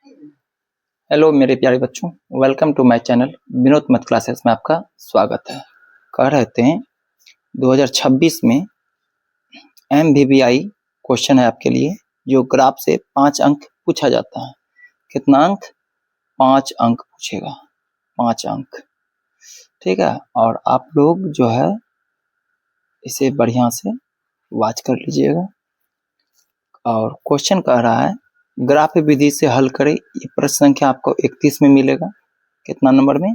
Hello मेरे प्यारे बच्चों, welcome to my channel Vinod math classes में आपका स्वागत है। कह रहे थे 2026 में MVBI क्वेश्चन है आपके लिए, जो ग्राफ से 5 अंक पूछा जाता है। कितना अंक? 5 अंक पूछेगा, 5 अंक, ठीक है। और आप लोग जो है इसे बढ़िया से वॉच कर लीजिएगा। और क्वेश्चन कह रहा है ग्राफ विधि से हल करें। ये प्रश्न संख्या आपको 31 में मिलेगा। कितना नंबर में?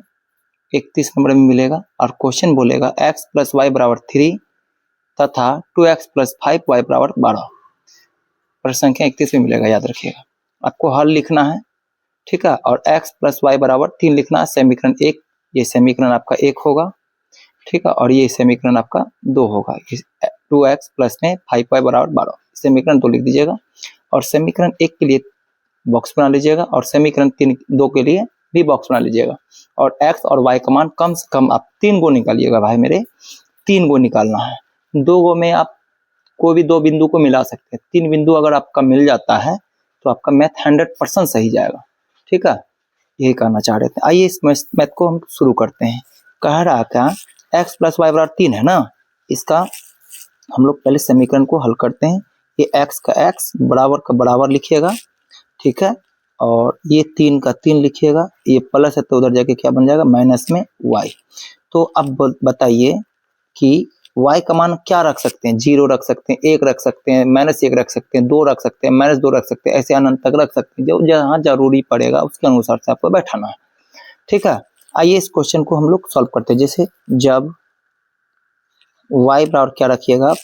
31 नंबर में मिलेगा। और क्वेश्चन बोलेगा x प्लस वाई बराबर 3 तथा 2x प्लस 5y बराबर 12। प्रश्न संख्या 31 में मिलेगा, याद रखिएगा। आपको हल लिखना है, ठीक है। और x प्लस वाई बराबर 3 लिखना है, समीकरण 1। ये समीकरण आपका 1 होगा, ठीक है। और ये समीकरण आपका 2 होगा। 2x प्लस में 5y बराबर 12, समीकरण 2 लिख दीजिएगा। और समीकरण 1 के लिए बॉक्स बना लीजिएगा, और समीकरण 2 के लिए भी बॉक्स बना लीजिएगा। और x और y का मान कम से कम आप 3 गो निकालिएगा भाई मेरे, 3 गो निकालना है। 2 गो में आप कोई भी 2 बिंदु को मिला सकते हैं। 3 बिंदु अगर आपका मिल जाता है तो आपका मैथ 100% सही जाएगा, ठीक है। यही कहना चाह रहे थे। आइए इस मैथ को हम शुरू करते हैं। कह रहा क्या, x प्लस वाई बराबर 3 है ना। इसका हम लोग पहले समीकरण को हल करते हैं। ये x का x बराबर का बराबर लिखिएगा, ठीक है। और ये 3 का 3 लिखिएगा। ये प्लस है तो उधर जाके क्या बन जाएगा, माइनस में y। तो अब बताइए कि y का मान क्या रख सकते हैं? 0 रख सकते हैं, 1 रख सकते हैं, -1 रख सकते हैं, 2 रख सकते हैं, -2 रख सकते हैं, ऐसे अनंत तक रख सकते हैं। जो जहाँ जरूरी पड़ेगा उसके अनुसार से आपको बैठाना है, ठीक है। आइए इस क्वेश्चन को हम लोग सॉल्व करते हैं। जैसे जब y बराबर क्या रखिएगा,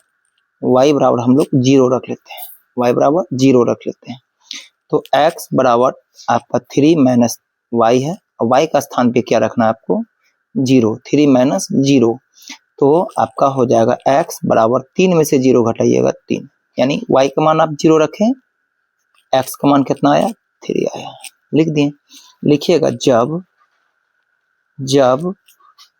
y बराबर हम लोग 0 रख लेते हैं, y बराबर 0 रख लेते हैं। तो x बराबर आपका 3 माइनस y है, और y का स्थान पे क्या रखना है आपको, 0। 3 माइनस 0, तो आपका हो जाएगा x बराबर 3 में से 0 घटाइएगा 3, यानी y का मान आप 0 रखें, x का मान कितना आया, 3 आया। लिख दिए। लिखिएगा जब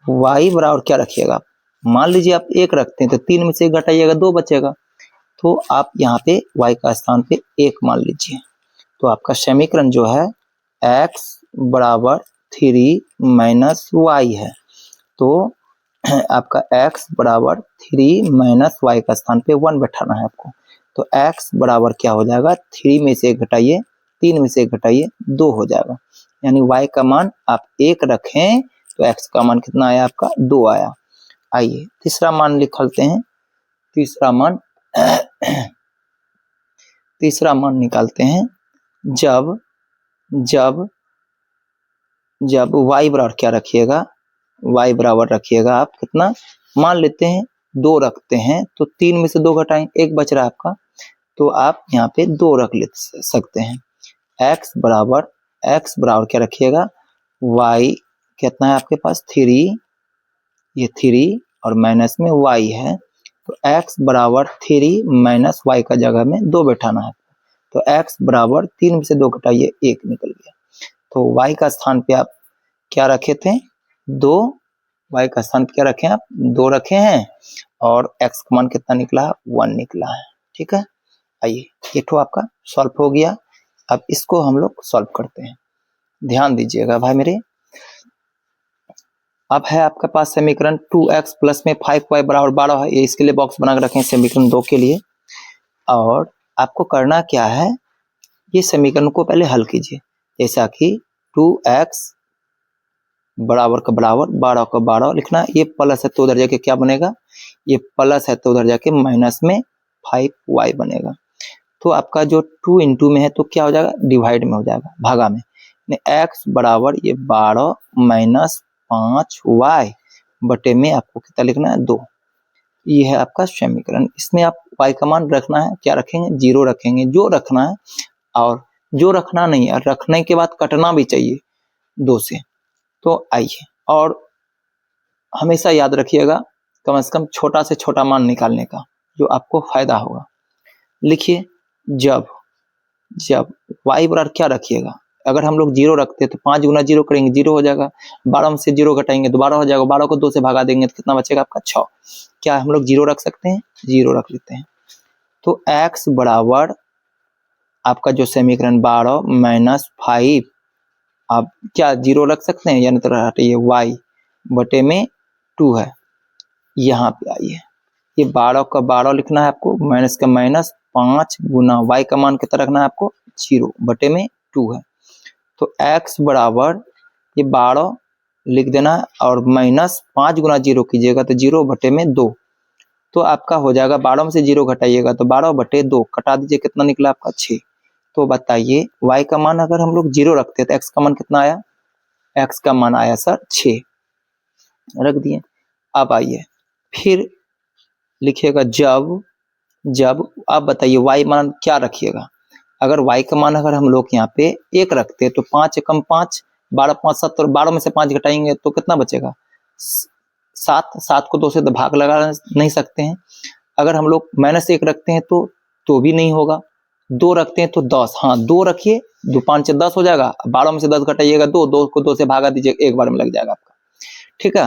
y बराबर क्या रखिएगा, मान लीजिए आप 1 रखते हैं तो 3 में से 1 घटाइएगा 2 बचेगा। तो आप यहाँ पे y का स्थान पे 1 मान लीजिए। तो आपका समीकरण जो है x बराबर 3 माइनस y है। तो आपका x बराबर 3 माइनस y का स्थान पे 1 बैठाना है आपको। तो x बराबर क्या हो जाएगा, 3 में से 1 घटाइए, 3 में से 1 घटाइए 2 हो जाएगा। यानी y का मान आप 1 रखें तो x का मान कितना आया आपका, 2 आया। आइए तीसरा मान लिखते हैं। तीसरा मान निकालते हैं। जब y बराबर क्या रखिएगा, y बराबर रखिएगा आप कितना, मान लेते हैं 2 रखते हैं तो 3 में से 2 घटाएं, 1 बच रहा है आपका। तो आप यहाँ पे 2 रख ले सकते हैं। x बराबर क्या रखिएगा, y कितना है आपके पास, 3, ये 3 और माइनस में y है। तो x बराबर 3 माइनस y का जगह में 2 बैठाना है। तो x बराबर 3 में से 2 घटाइए 1 निकल गया। तो y का स्थान पे आप क्या रखे थे, 2। y का स्थान पे क्या रखे आप, 2 रखे हैं। और x का मान कितना निकला, 1 निकला है, ठीक है। आइए ये तो आपका सॉल्व हो गया। अब इसको हम लोग सॉल्व करते हैं। ध्यान दीजिएगा भाई मेरे। अब है आपके पास समीकरण 2x प्लस में 5y बराबर 12 है। ये इसके लिए बॉक्स बना कर रखें, समीकरण 2 के लिए। और आपको करना क्या है, ये समीकरण को पहले हल कीजिए। जैसा कि 2x बराबर का बराबर 12 का 12 लिखना। ये प्लस है तो उधर जाके क्या बनेगा, ये प्लस है तो उधर जाके माइनस में 5y बनेगा। तो आपका जो 2 इंटू में है तो क्या हो जाएगा, डिवाइड में हो जाएगा, भागा में। x बराबर ये 12 माइनस 5y बटे में आपको कितना लिखना है, 2। ये है आपका समीकरण। इसमें आप y का मान रखना है, क्या रखेंगे, 0 रखेंगे, जो रखना है। और जो रखना नहीं है, रखने के बाद कटना भी चाहिए 2 से। तो आइए, और हमेशा याद रखिएगा कम से कम छोटा से छोटा मान निकालने का, जो आपको फायदा होगा। लिखिए जब y बराबर क्या रखिएगा, अगर हम लोग 0 रखते हैं तो 5 गुना 0 करेंगे 0 हो जाएगा। 12 में से 0 घटाएंगे तो 12 हो जाएगा। 12 को 2 से भगा देंगे तो कितना बचेगा आपका, 6। क्या हम लोग 0 रख सकते हैं, 0 रख लेते हैं। तो x बराबर आपका जो समीकरण 12 माइनस 5, आप क्या जीरो रख सकते हैं, यानी तो हटाइए y बटे में 2 है, यहाँ पे आइए, ये 12 का 12 लिखना है आपको, माइनस का माइनस, 5 गुना y का मान कितना रखना है आपको, 0 बटे में 2 है। तो x बराबर ये 12 लिख देना है और माइनस 5 गुना 0 कीजिएगा तो 0 बटे में 2, तो आपका हो जाएगा 12 में से 0 घटाइएगा तो 12 बटे 2, कटा दीजिए, कितना निकला आपका 6। तो बताइए y का मान अगर हम लोग 0 रखते हैं तो x का मान कितना आया, x का मान आया सर 6, रख दिए। अब आइए फिर लिखिएगा जब अब बताइए y मान क्या रखिएगा, अगर y का मान अगर हम लोग यहाँ पे 1 रखते हैं तो 5 कम 5, 12 5 70, 12 में से 5 घटाएंगे तो कितना बचेगा, 7 को 2 से भाग लगा नहीं सकते हैं। अगर हम लोग -1 रखते हैं तो भी नहीं होगा, 2 रखते हैं तो 10, हाँ 2 रखिए, 2 5 से 10 हो जाएगा, 12 में से 10 घटाइएगा 2 को 2 से भागा दीजिए, एक बार में लग जाएगा आपका, ठीक है।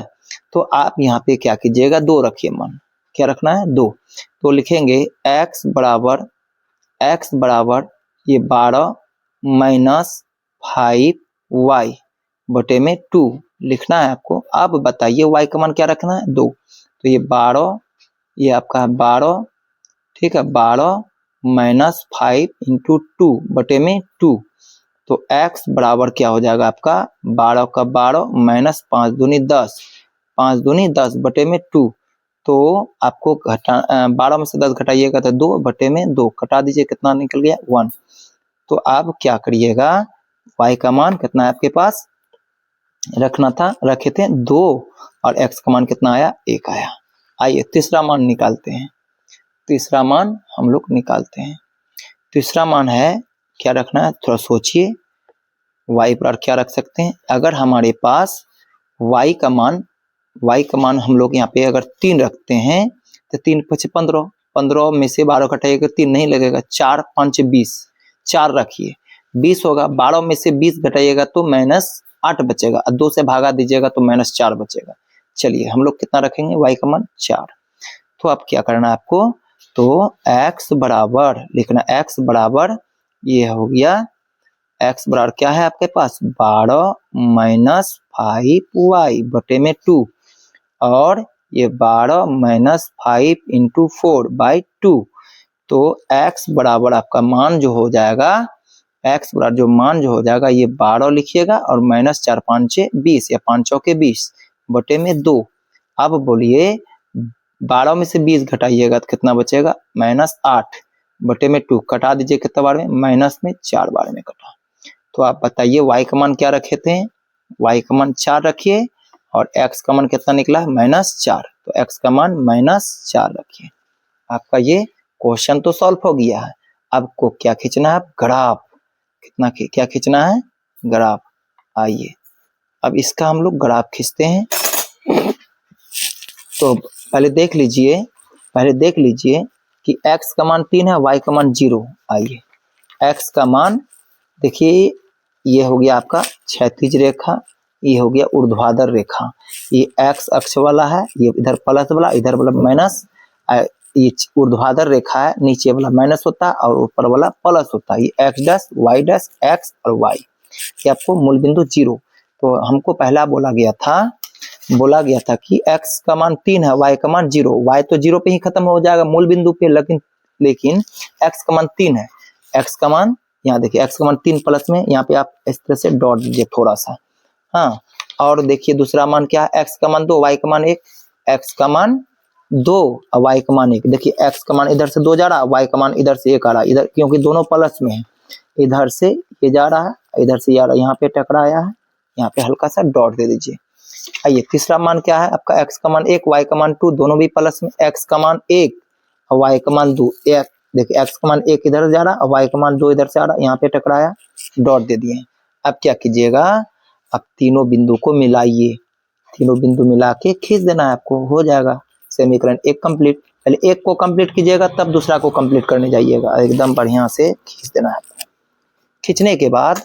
तो आप यहाँ पे क्या कीजिएगा, 2 रखिए, मान क्या रखना है 2, तो लिखेंगे x बराबर ये 12 माइनस 5y बटे में 2 लिखना है आपको। अब बताइए y का मान क्या रखना है 2, तो ये 12, ये आपका है 12, ठीक है, 12 माइनस 5 इंटू 2 बटे में 2, तो x बराबर क्या हो जाएगा आपका 12 का 12 माइनस 5 दूनी 10, 5 दूनी 10 बटे में 2, तो आपको 12 में से 10 घटाइएगा तो 2 बटे में 2, कटा दीजिए, कितना निकल गया 1। तो आप क्या करिएगा, y का मान कितना है आपके पास रखना था, रखे थे 2, और x का मान कितना आया 1 आया। आइए तीसरा मान निकालते हैं, तीसरा मान हम लोग निकालते हैं। तीसरा मान है, क्या रखना है थोड़ा सोचिए, y पर क्या रख सकते हैं, अगर हमारे पास y का मान हम लोग यहाँ पे अगर 3 रखते हैं तो 3 5 15, 15 में से 12 घटाइएगा 3 नहीं लगेगा, 4 5 20, 4 रखिए 20 होगा, 12 में से 20 घटाइएगा तो -8 बचेगा, 2 से भागा दीजिएगा तो -4 बचेगा। चलिए हम लोग कितना रखेंगे, y का मान 4। तो अब क्या करना है आपको, तो x बराबर लिखना, x बराबर ये हो गया, x बराबर क्या है आपके पास 12 माइनस 5y बटे में 2, और ये 12 माइनस 5 इंटू 4 बाई 2, तो x बराबर आपका मान जो हो जाएगा, x बराबर जो मान जो हो जाएगा ये 12 लिखिएगा और माइनस 4 5 20 या 5 चौके 20 बटे में 2। अब बोलिए 12 में से 20 घटाइएगा तो कितना बचेगा, -8 बटे में 2, कटा दीजिए कितना बार में, माइनस में 4 बार में कटा। तो आप बताइए y का मान क्या रखे थे, y का मान 4 रखिए और x का मान कितना निकला -4, तो x का मान -4 रखिए। आपका ये क्वेश्चन तो सॉल्व हो गया है। आपको क्या खींचना है, ग्राफ, कितना क्या खींचना है, ग्राफ। आइए अब इसका हम लोग ग्राफ खींचते हैं। तो पहले देख लीजिए कि x का मान 3 है, y का मान 0। आइए x का मान देखिए, ये हो गया आपका क्षैतिज रेखा, ये हो गया ऊर्ध्वाधर रेखा, ये x अक्ष वाला है, ये इधर प्लस वाला, इधर वाला माइनस, ये ऊर्ध्वाधर रेखा है, नीचे वाला माइनस होता है और ऊपर वाला प्लस होता है, ये x dash y dash x और y, ये आपको मूल बिंदु 0। तो हमको पहला बोला गया था कि x का मान 3 है, y का मान 0, y तो 0 पे ही खत्म हो जाएगा मूल बिंदु पे, लेकिन x का मान 3 है, x का मान यहाँ देखिए, x का मान 3 प्लस में, यहाँ पे आप इस तरह से डॉट दीजिए थोड़ा सा, हाँ। और देखिए दूसरा मान क्या है, x का मान 2, y का मान 1, x का मान 2 और y का मान 1। देखिए x का मान इधर से 2 जा रहा है, y का मान इधर से 1 आ रहा है, इधर क्योंकि दोनों प्लस में है, इधर से ये जा रहा है, इधर से आ रहा है, यहाँ पे टकराया है, यहाँ पे हल्का सा डॉट दे दीजिए। आइए तीसरा मान क्या है आपका, x का मान 1, y का मान 2, दोनों भी प्लस में, x का मान 1 और y का मान 2, देखिए x का मान 1 इधर जा रहा है और y का मान 2 इधर से आ रहा है, यहाँ पे टकराया, डॉट दे दिए। अब क्या कीजिएगा, अब तीनों बिंदु को मिलाइए, तीनों बिंदु मिला के खींच देना है आपको, हो जाएगा समीकरण 1 कंप्लीट। पहले एक को कंप्लीट कीजिएगा तब दूसरा को कंप्लीट करने जाइएगा, एकदम बढ़िया से खींच देना है। खींचने के बाद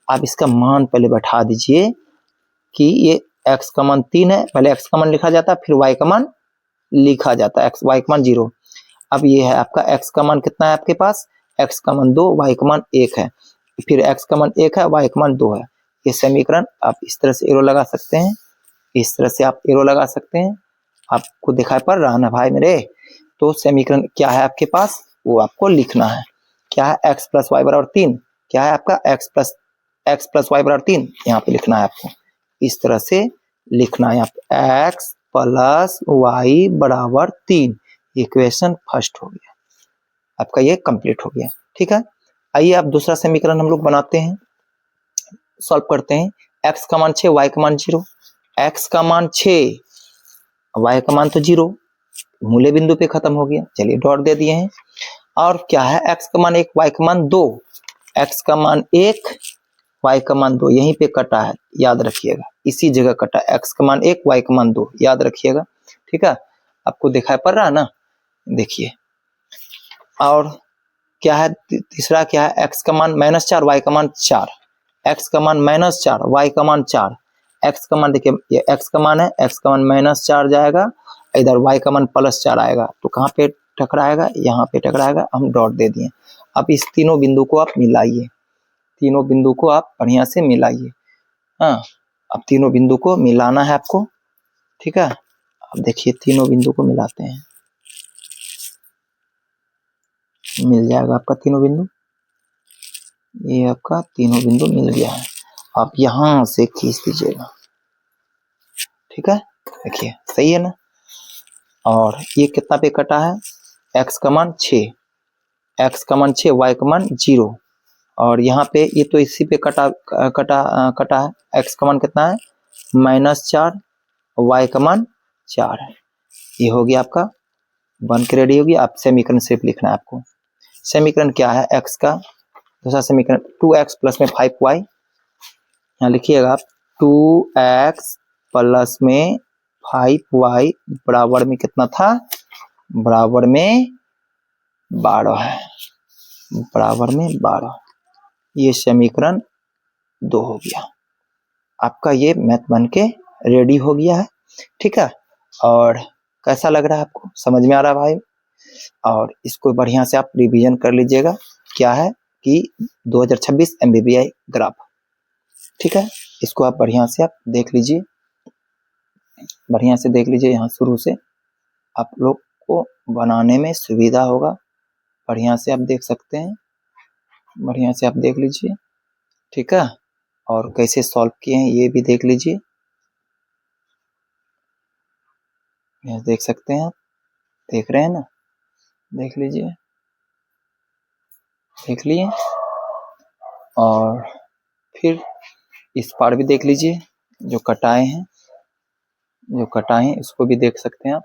आप इसका मान पहले बैठा दीजिए कि ये x का मान 3 है, पहले x का मान लिखा जाता है, फिर y का मान लिखा जाता है, y का मान 0। अब ये है आपका x का मान कितना है आपके पास, x का मान 2 y का मान 1 है, फिर x का मान 1 है y का मान 2 है। ये समीकरण आप इस तरह से एरो लगा सकते हैं, इस तरह से आप एरो लगा सकते हैं। आपको दिखाई पड़ रहा है ना भाई मेरे? तो समीकरण क्या है आपके पास, वो आपको लिखना है। क्या है? x प्लस वाई बराबर 3। क्या है आपका? x प्लस वाई बराबर 3, यहाँ पे लिखना है आपको, इस तरह से लिखना है यहाँ पे x प्लस वाई बराबर 3। इक्वेशन फर्स्ट हो गया आपका, ये कंप्लीट हो गया। ठीक है, आइए आप दूसरा समीकरण हम लोग बनाते हैं, सॉल्व करते हैं। x का मान 6, y का मान 0। x का मान 6, y का मान तो 0, मूल्य बिंदु पे खत्म हो गया, चलिए डॉट दे दिए हैं। और क्या है? x का मान 1, y का मान 2। x का मान 1, y का मान 2, यहीं पे कटा है, याद रखिएगा, इसी जगह कटा। x का मान 1, y का मान 2, याद रखिएगा। ठीक है, आपको दिखाई पड़ रहा है ना? देखिए, और क्या है तीसरा? क्या है? x का मान -4, y का मान 4। x का मान -4, y का मान 4। x का मान देखिए, ये x का मान है, x का मान -4 जाएगा, इधर y का मान +4 आएगा, तो कहाँ पे टकराएगा? यहाँ पे टकराएगा, हम डॉट दे दिए। अब इस तीनों बिंदु को आप मिलाइए, तीनों बिंदु को आप बढ़िया से मिलाइए। हाँ, अब तीनों बिंदु को मिलाना है आपको। ठीक है, अब देखिए तीनों बिंदु को मिलाते हैं, मिल जाएगा आपका तीनों बिंदु। ये आपका तीनों बिंदु मिल गया है, आप यहां से खींच दीजिएगा। ठीक है, देखिए सही है ना? और ये कितना पे कटा है? x का मान 6, x का मान 6, y का मान 0। और यहाँ पे ये तो इसी पे कटा है। x का मान कितना है? -4, y का मान 4 है। ये हो गया आपका, बन के रेडी होगी। आप समीकरण सिर्फ लिखना है आपको। समीकरण क्या है? x का दूसरा समीकरण 2x प्लस में 5y, यहाँ लिखिएगा आप 2x प्लस में 5y बराबर में कितना था? बराबर में 12 है, बराबर में 12। ये समीकरण 2 हो गया आपका, ये मैथ बन के रेडी हो गया है। ठीक है, और कैसा लग रहा है आपको? समझ में आ रहा है भाई? और इसको बढ़िया से आप रिवीजन कर लीजिएगा। क्या है कि 2026 MBBI ग्राफ। ठीक है, इसको आप बढ़िया से आप देख लीजिए, बढ़िया से देख लीजिए, यहाँ शुरू से आप लोग को बनाने में सुविधा होगा। बढ़िया से आप देख सकते हैं, बढ़िया से आप देख लीजिए। ठीक है, और कैसे सॉल्व किए हैं ये भी देख लीजिए, यहाँ देख सकते हैं आप, देख रहे हैं ना? देख लीजिए, देख लिए। और फिर इस पार भी देख लीजिए, जो कटाए हैं, जो कटाए हैं इसको भी देख सकते हैं आप,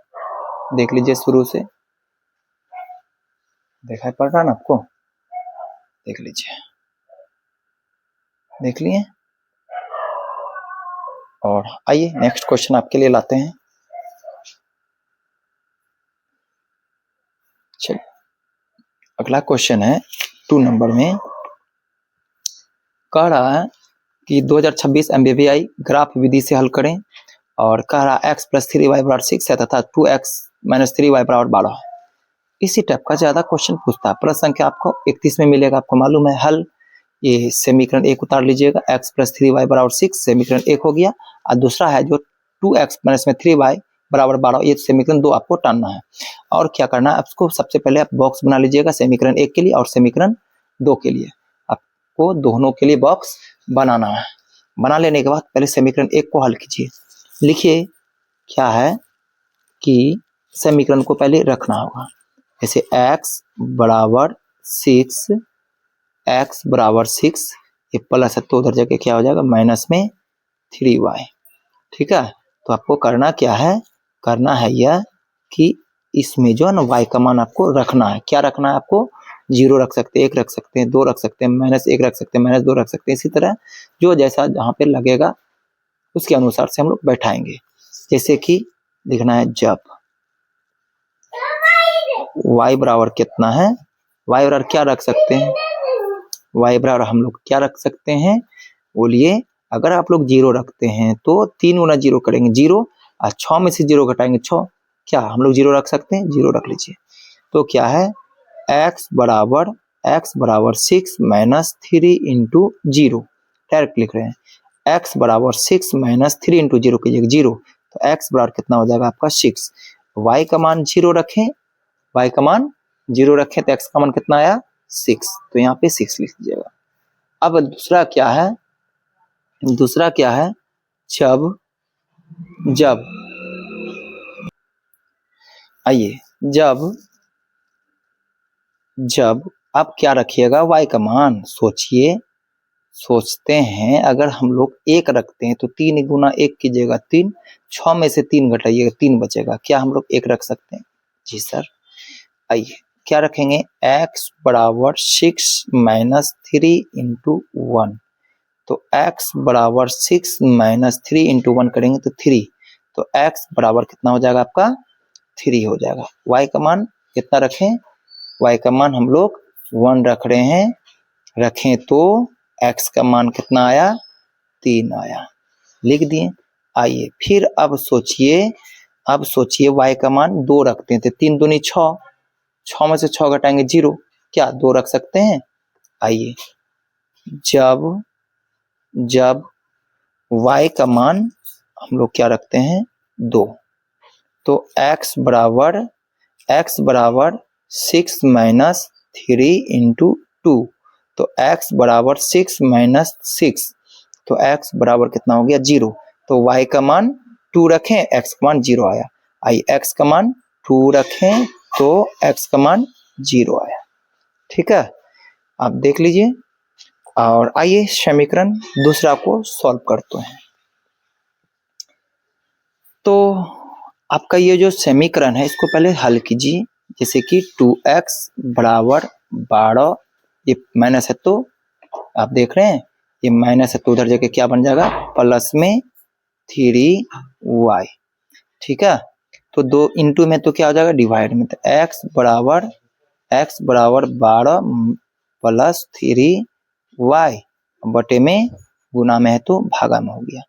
देख लीजिए शुरू से। दिखाई पड़ रहा है ना आपको? देख लीजिए, देख लिए। और आइए नेक्स्ट क्वेश्चन आपके लिए लाते हैं। चलिए, अगला क्वेश्चन है 2 नंबर में, कह रहा है कि 2026 MBBI ग्राफ विधि से हल करें, और कह रहा है x प्लस 3y बराबर 6 है तथा 2x माइनस 3y बराबर 12 है। इसी टाइप का ज्यादा क्वेश्चन पूछता है। प्रश्न संख्या आपको 31 में मिलेगा, आपको मालूम है हल। ये समीकरण 1 उतार लीजिएगा, x प्लस 3y बराबर 6, समीकरण 1 हो गया। और दूसरा है जो 2x माइनस में 3y बराबर 12, ये समीकरण 2 आपको टानना है। और क्या करना है आपको? सबसे पहले आप बॉक्स बना लीजिएगा समीकरण 1 के लिए और समीकरण 2 के लिए। आपको दोनों के लिए बॉक्स बनाना है। बना लेने के बाद पहले समीकरण 1 को हल कीजिए। लिखिए, क्या है कि समीकरण को पहले रखना होगा, जैसे x बराबर 6, x बराबर 6, ये प्लस है तो उधर जाके क्या हो जाएगा? माइनस में 3y। ठीक है, तो आपको करना क्या है? करना है यह कि इसमें जो है ना y का मान आपको रखना है। क्या रखना है आपको? 0 रख सकते हैं, 1 रख सकते हैं, 2 रख सकते हैं, -1 रख सकते हैं, -2 रख सकते हैं। इसी तरह जो जैसा जहाँ पे लगेगा उसके अनुसार से हम लोग बैठाएंगे। जैसे कि लिखना है जब y बराबर कितना है, y बराबर क्या रख सकते हैं? y बराबर हम लोग क्या रख सकते हैं? बोलिए, अगर आप लोग 0 रखते हैं तो 3 गुना 0 करेंगे 0, और 6 में से 0 घटाएंगे 6। क्या हम लोग 0 रख सकते हैं? 0 रख लीजिए। तो क्या है? x बराबर x बराबर 6 माइनस 3 इंटू 0, डायरेक्ट लिख रहे हैं। x बराबर 6 माइनस 3 इंटू 0 कीजिएगा 0, तो x बराबर कितना हो जाएगा आपका 6। y का मान 0 रखें, y का मान 0 रखें तो x का मान कितना आया 6, तो यहाँ पे 6 लिख दीजिएगा। अब दूसरा क्या है, दूसरा क्या है, जब आइए जब आप क्या रखिएगा y का मान, सोचते हैं अगर हम लोग 1 रखते हैं तो 3 गुना 1 कीजिएगा 3, 6 में से 3 घटाइएगा 3 बचेगा, क्या हम लोग 1 रख सकते हैं? जी सर। आइए क्या रखेंगे, x बराबर 6 माइनस 3 इंटू 1, तो x बराबर 6 माइनस 3 इंटू 1 करेंगे तो 3, तो x बराबर कितना हो जाएगा आपका 3 हो जाएगा। y का मान कितना रखें, y का मान हम लोग 1 रख रहे हैं, रखें तो x का मान कितना आया 3 आया, लिख दिए। आइए फिर अब सोचिए y का मान 2 रखते हैं तो 3 दूनी 6, 6 में से 6 घटाएंगे 0, क्या 2 रख सकते हैं? आइए जब y का मान हम लोग क्या रखते हैं 2, तो x बराबर 6 माइनस 3 इंटू 2, तो x बराबर 6 माइनस 6, तो x बराबर कितना हो गया 0, तो y का मान 2 रखें, x का मान 0 आया। आइए x का मान 2 रखें तो x का मान 0 आया, ठीक है, आप देख लीजिए। और आइए समीकरण दूसरा को सॉल्व करते हैं। तो आपका ये जो समीकरण है इसको पहले हल कीजिए, जैसे कि 2x बराबर 12, ये माइनस है तो आप देख रहे हैं ये माइनस है तो उधर जगह क्या बन जाएगा प्लस में 3y, ठीक है, तो 2 इंटू में तो क्या हो जाएगा डिवाइड में, तो x बराबर 12 प्लस 3y बटे में गुना में है तो भागा में हो गया,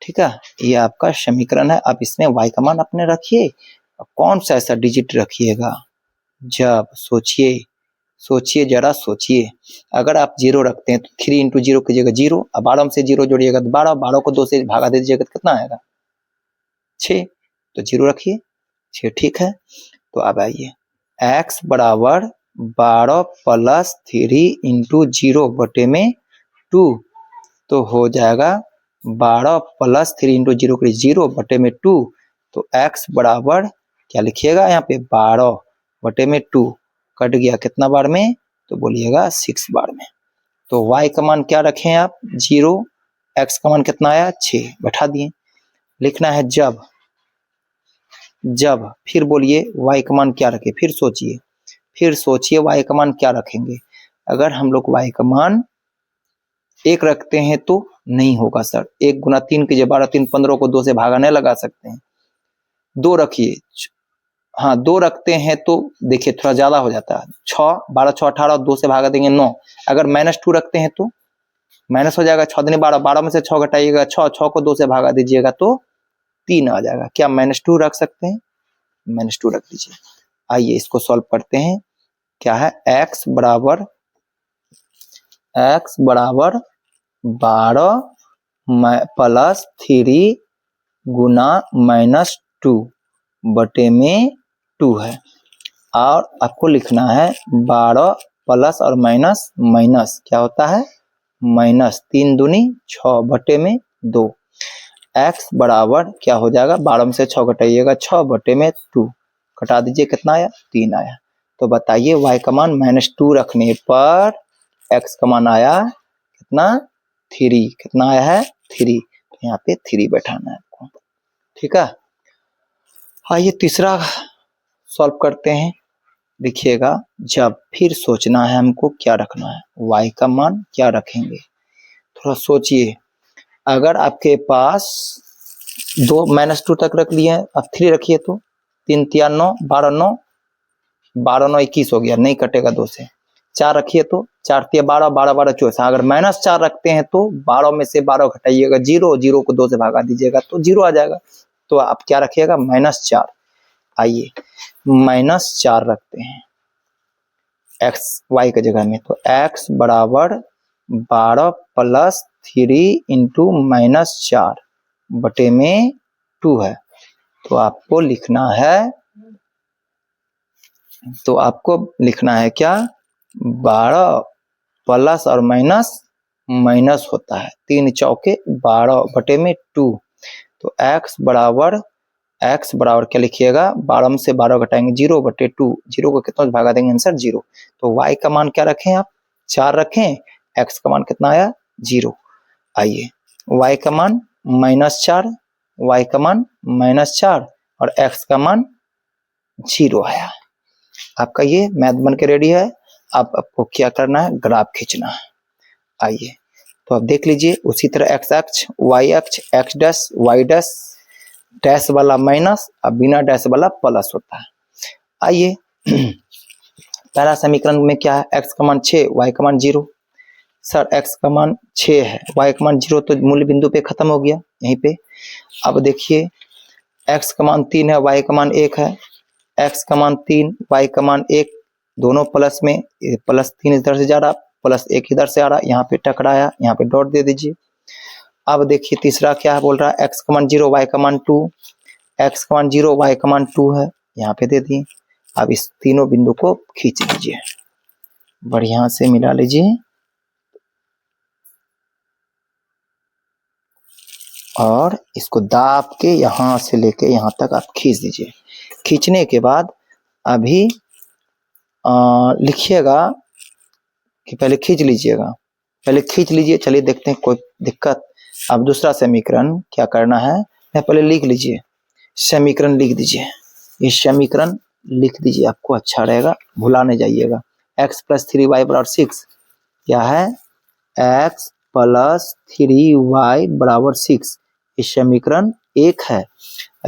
ठीक है, ये आपका समीकरण है। अब इसमें y का मान अपने रखिए, कौन सा ऐसा डिजिट रखिएगा, जब सोचिए जरा सोचिए, अगर आप 0 रखते हैं तो 3 इंटू 0 कीजिएगा 0, अब 12 में से 0 जोड़िएगा तो 12, 12 को 2 से भागा दे दीजिएगा तो कितना आएगा 6, तो 0 रखिए 6, ठीक है। तो अब आइए x बराबर 12 प्लस 3 इंटू 0 बटे में 2, तो हो जाएगा 12 प्लस 3 इंटू 0 के 0 बटे में 2, तो x बराबर क्या लिखिएगा यहाँ पे 12 बटे में 2, कट गया कितना बार में, तो बोलिएगा 6 बार में। तो y का मान क्या रखें आप 0, x का मान कितना आया 6, बैठा दिए। लिखना है जब फिर बोलिए y का मान क्या रखें, फिर सोचिए y का मान क्या रखेंगे। अगर हम लोग y का मान 1 रखते हैं तो नहीं होगा सर, 1 गुना 3 कीजिए 12 3 15 को 2 से भागा नहीं लगा सकते हैं, 2 रखिए, हाँ 2 रखते हैं तो देखिए थोड़ा ज्यादा हो जाता है, 6 12 6 18, 2 से भागा देंगे 9, अगर -2 रखते हैं तो माइनस हो जाएगा, 6 दूनी 12, 12 में से 6 घटाइएगा 6 को 2 से भागा दीजिएगा तो 3 आ जाएगा, क्या -2 रख सकते हैं, -2 रख दीजिए। आइए इसको सॉल्व करते हैं, क्या है x बराबर 12 प्लस 3 गुना -2 बटे में 2 है, और आपको लिखना है 12 प्लस और माइनस क्या होता है माइनस, 3 दूनी 6 बटे में 2, x बराबर क्या हो जाएगा 12 में से 6 घटाइएगा 6 बटे में 2, घटा दीजिए कितना आया 3 आया। तो बताइए y का मान -2 रखने पर x का मान आया कितना 3, कितना आया है 3, तो यहाँ पे 3 बैठाना है आपको, ठीक है। आइए तीसरा सॉल्व करते हैं, देखिएगा जब फिर सोचना है हमको क्या रखना है, y का मान क्या रखेंगे, थोड़ा सोचिए। अगर आपके पास 2 तक रख लिए, अब 3 रखिए तो 3 3 9 12 9 12 9 21 हो गया, नहीं कटेगा 2 से। 4 रखिए तो 4 3 12 12 12 24, अगर -4 रखते हैं तो 12 में से 12 घटाइएगा 0, 0 को 2 से भागा दीजिएगा तो 0 आ जाएगा, तो आप क्या रखिएगा -4। आइए -4 रखते हैं, एक्स वाई के जगह में, तो एक्स बराबर 12 प्लस 3 इंटू माइनस 4 बटे में 2 है। तो आपको लिखना है क्या, 12 प्लस और माइनस माइनस होता है, 3 चौके 12 बटे में 2। तो x बराबर क्या लिखिएगा, 12 में से 12 घटाएंगे 0 बटे 2, 0 को कितना भागा देंगे, आंसर 0। तो y का मान क्या रखें आप, 4 रखें, x का मान कितना आया 0। आइए y का मान -4, y का मान -4 और x का मान 0 आया। आपका ये मैथ बन के रेडी है। अब आपको क्या करना है, ग्राफ खींचना है। आइए तो आप देख लीजिए, उसी तरह x अक्ष, y अक्ष, x dash, y dash, dash वाला माइनस और बिना डैश वाला प्लस होता है। आइए पहला समीकरण में क्या है, x का मान 6, y का मान 0। सर x का मान 6 है, y का मान 0, तो मूल बिंदु पे खत्म हो गया यहीं पे। अब देखिए x का मान 3 है, y का मान 1 है, x का मान 3, y का मान 1, दोनों प्लस में, प्लस 3 इधर से जा रहा, प्लस 1 इधर से आ रहा, यहाँ पे टकराया, यहाँ पे डॉट दे दीजिए। अब देखिए तीसरा क्या बोल रहा है, x का मान 0, y का मान 2, x का मान 0, y का मान 2 है, यहाँ पे दे दिए। अब इस तीनों बिंदु को खींच लीजिए, बढ़िया से मिला लीजिए और इसको दाब के यहाँ से लेके यहाँ तक आप खींच दीजिए। खींचने के बाद अभी लिखिएगा कि पहले खींच लीजिएगा, पहले खींच लीजिए, चलिए देखते हैं कोई दिक्कत। अब दूसरा समीकरण क्या करना है, पहले लिख लीजिए, समीकरण लिख दीजिए, ये समीकरण लिख दीजिए, आपको अच्छा रहेगा, भुला नहीं जाइएगा। x प्लस 3y बराबर 6, क्या है, x प्लस 3y बराबर 6, ये समीकरण 1 है।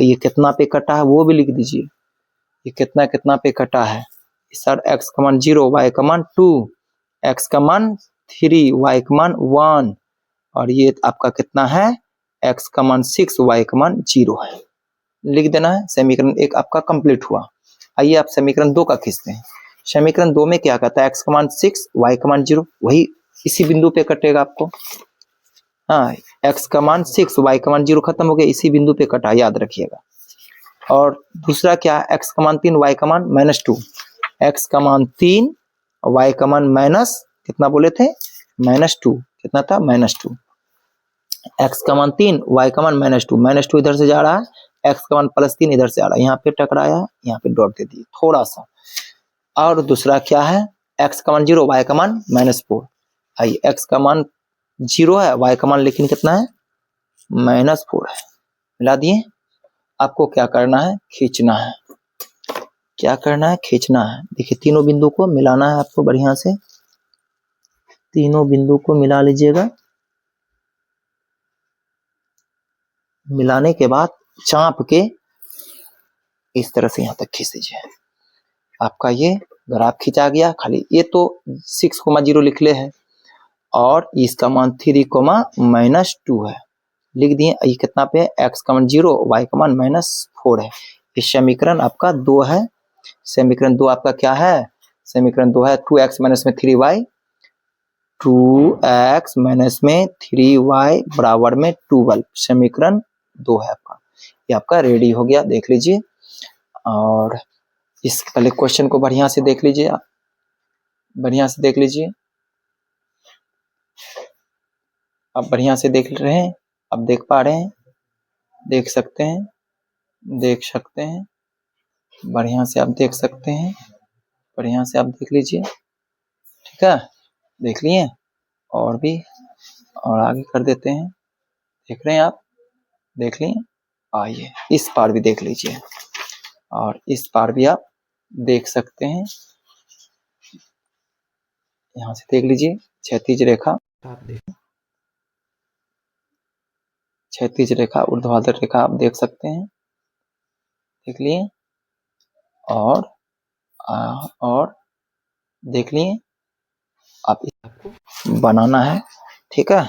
ये कितना पे कटा है वो भी लिख दीजिए, ये कितना पे कटा है। सर x का मान 0, y का मान 2, x का मान 3, y का मान 1 और ये आपका कितना है, x का मान 6, y का मान 0 है। लिख देना है, समीकरण 1 आपका कंप्लीट हुआ। आइए आप समीकरण 2 का खींचते हैं। समीकरण 2 में क्या कहता है, x का मान 6, y का मान 0, वही इसी बिंदु पे कटेगा आपको। हाँ, x का मान 6, y का मान 0 खत्म हो गया, इसी बिंदु पे कटा, याद रखिएगा। और दूसरा क्या, x का मान 3, y का मान -2, x का मान 3, y का मान माइनस कितना बोले थे, -2, कितना था, -2। x का मान 3, y का मान -2 इधर से जा रहा है, x का मान +3 इधर से आ रहा है, यहाँ पे टकराया, यहाँ पे डॉट दे दिए थोड़ा सा। और दूसरा क्या है, x का मान 0, y का मान -4। आइए x का मान 0 है, y का मान लेकिन कितना है, -4 है, मिला दिए। आपको क्या करना है, खींचना है, क्या करना है, खींचना है। देखिए तीनों बिंदु को मिलाना है आपको, बढ़िया से तीनों बिंदु को मिला लीजिएगा। मिलाने के बाद चाप के इस तरह से यहाँ तक खींच दीजिए। आपका ये ग्राफ खींचा गया। खाली ये तो 6,0 लिख ले है और इसका मान 3,-2 है, लिख दिए। ये कितना पे है, x का मान 0, y का मान -4 है। इस समीकरण आपका 2 है। समीकरण 2 आपका क्या है, समीकरण 2 है 2x माइनस में 3y, 2x माइनस में 3y बराबर में 12। समीकरण 2 है आपका, ये आपका रेडी हो गया, देख लीजिए। और इस पहले क्वेश्चन को बढ़िया से देख लीजिए आप, बढ़िया से देख लीजिए, आप बढ़िया से देख रहे हैं, आप देख पा रहे हैं, देख सकते हैं, देख सकते हैं, बढ़िया से आप देख सकते हैं, बढ़िया से आप देख लीजिए, ठीक है, देख लिए। और भी और आगे कर देते हैं, देख रहे हैं आप, देख लिए। आइए इस पार भी देख लीजिए और इस पार भी आप देख सकते हैं, यहाँ से देख लीजिए। क्षैतिज रेखा आप देखें, क्षैतिज रेखा, ऊर्ध्वाधर रेखा आप देख सकते हैं, देख लिए। और देख लिए। आप इसको बनाना है, ठीक है,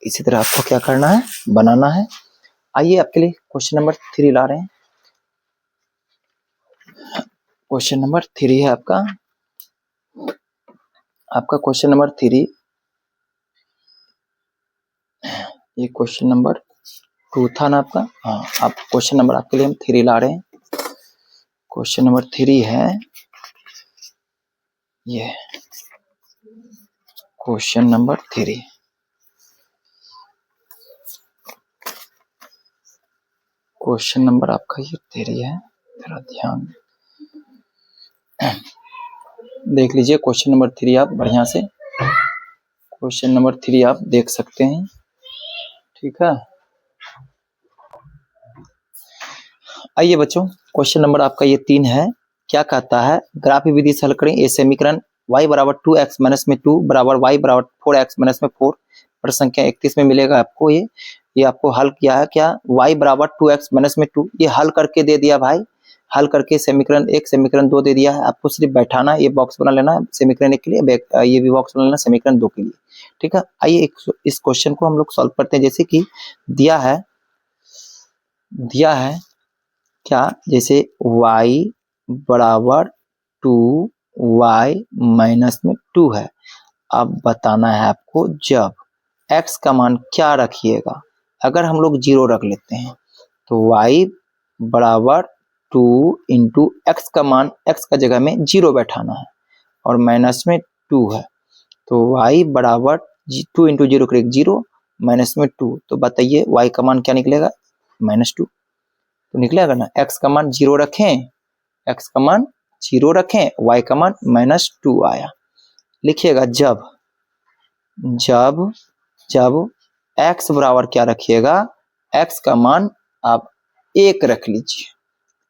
इसी तरह आपको क्या करना है, बनाना है। आइए आपके लिए क्वेश्चन नंबर 3 ला रहे हैं। क्वेश्चन नंबर 3 है आपका, आपका क्वेश्चन नंबर 3, ये क्वेश्चन नंबर 2 था ना आपका। हाँ, आप क्वेश्चन नंबर आपके लिए हम 3 ला रहे हैं। क्वेश्चन नंबर 3 है ये, क्वेश्चन नंबर 3। क्वेश्चन नंबर आपका ये 3 है, जरा ध्यान देख लीजिए। क्वेश्चन नंबर 3 आप बढ़िया से क्वेश्चन नंबर 3 आप देख सकते हैं, ठीक है। आइए बच्चों, क्वेश्चन नंबर आपका ये 3 है। क्या कहता है, ग्राफी विधि से हल करें ये समीकरण y बराबर 2x माइनस में 2 बराबर y बराबर 4x माइनस में 4 पर संख्या 31 में मिलेगा आपको। ये आपको हल किया है क्या, y बराबर 2x माइनस में 2, ये हल करके दे दिया भाई। हल करके समीकरण 1 समीकरण 2 दे दिया है आपको। सिर्फ बैठाना, ये बॉक्स बना लेना समीकरण 1 के लिए, ये भी बॉक्स बना लेना समीकरण 2 के लिए, ठीक है। आइए इस क्वेश्चन को हम लोग सॉल्व करते हैं। जैसे कि दिया है क्या, जैसे y बराबर 2y माइनस में 2 है। अब बताना है आपको जब x का मान क्या रखिएगा। अगर हम लोग 0 रख लेते हैं तो y बराबर 2 इंटू एक्स का मान, x का जगह में 0 बैठाना है और माइनस में 2 है, तो y बराबर 2 इंटू 0 करेगा 0 माइनस में 2, तो बताइए y का मान क्या निकलेगा, -2 तो निकलेगा ना। x का मान 0 रखें, x का मान 0 रखें, y का मान -2 आया। लिखिएगा जब x बराबर क्या रखिएगा, x का मान आप 1 रख लीजिए,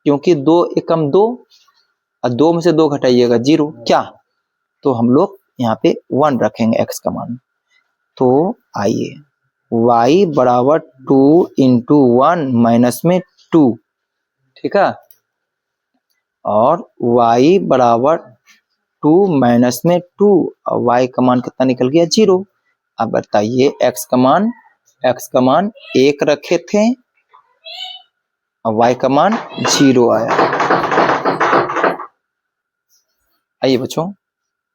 क्योंकि 2 एकम 2 और 2 में से 2 घटाइएगा 0, क्या, तो हम लोग यहाँ पे 1 रखेंगे x का मान। तो आइए y बराबर 2 इंटू 1 माइनस में 2, ठीक है, और y बराबर 2 माइनस में 2 और y का मान कितना निकल गया 0। अब बताइए x का मान 1 रखे थे और y का मान 0 आया। आइए बच्चों,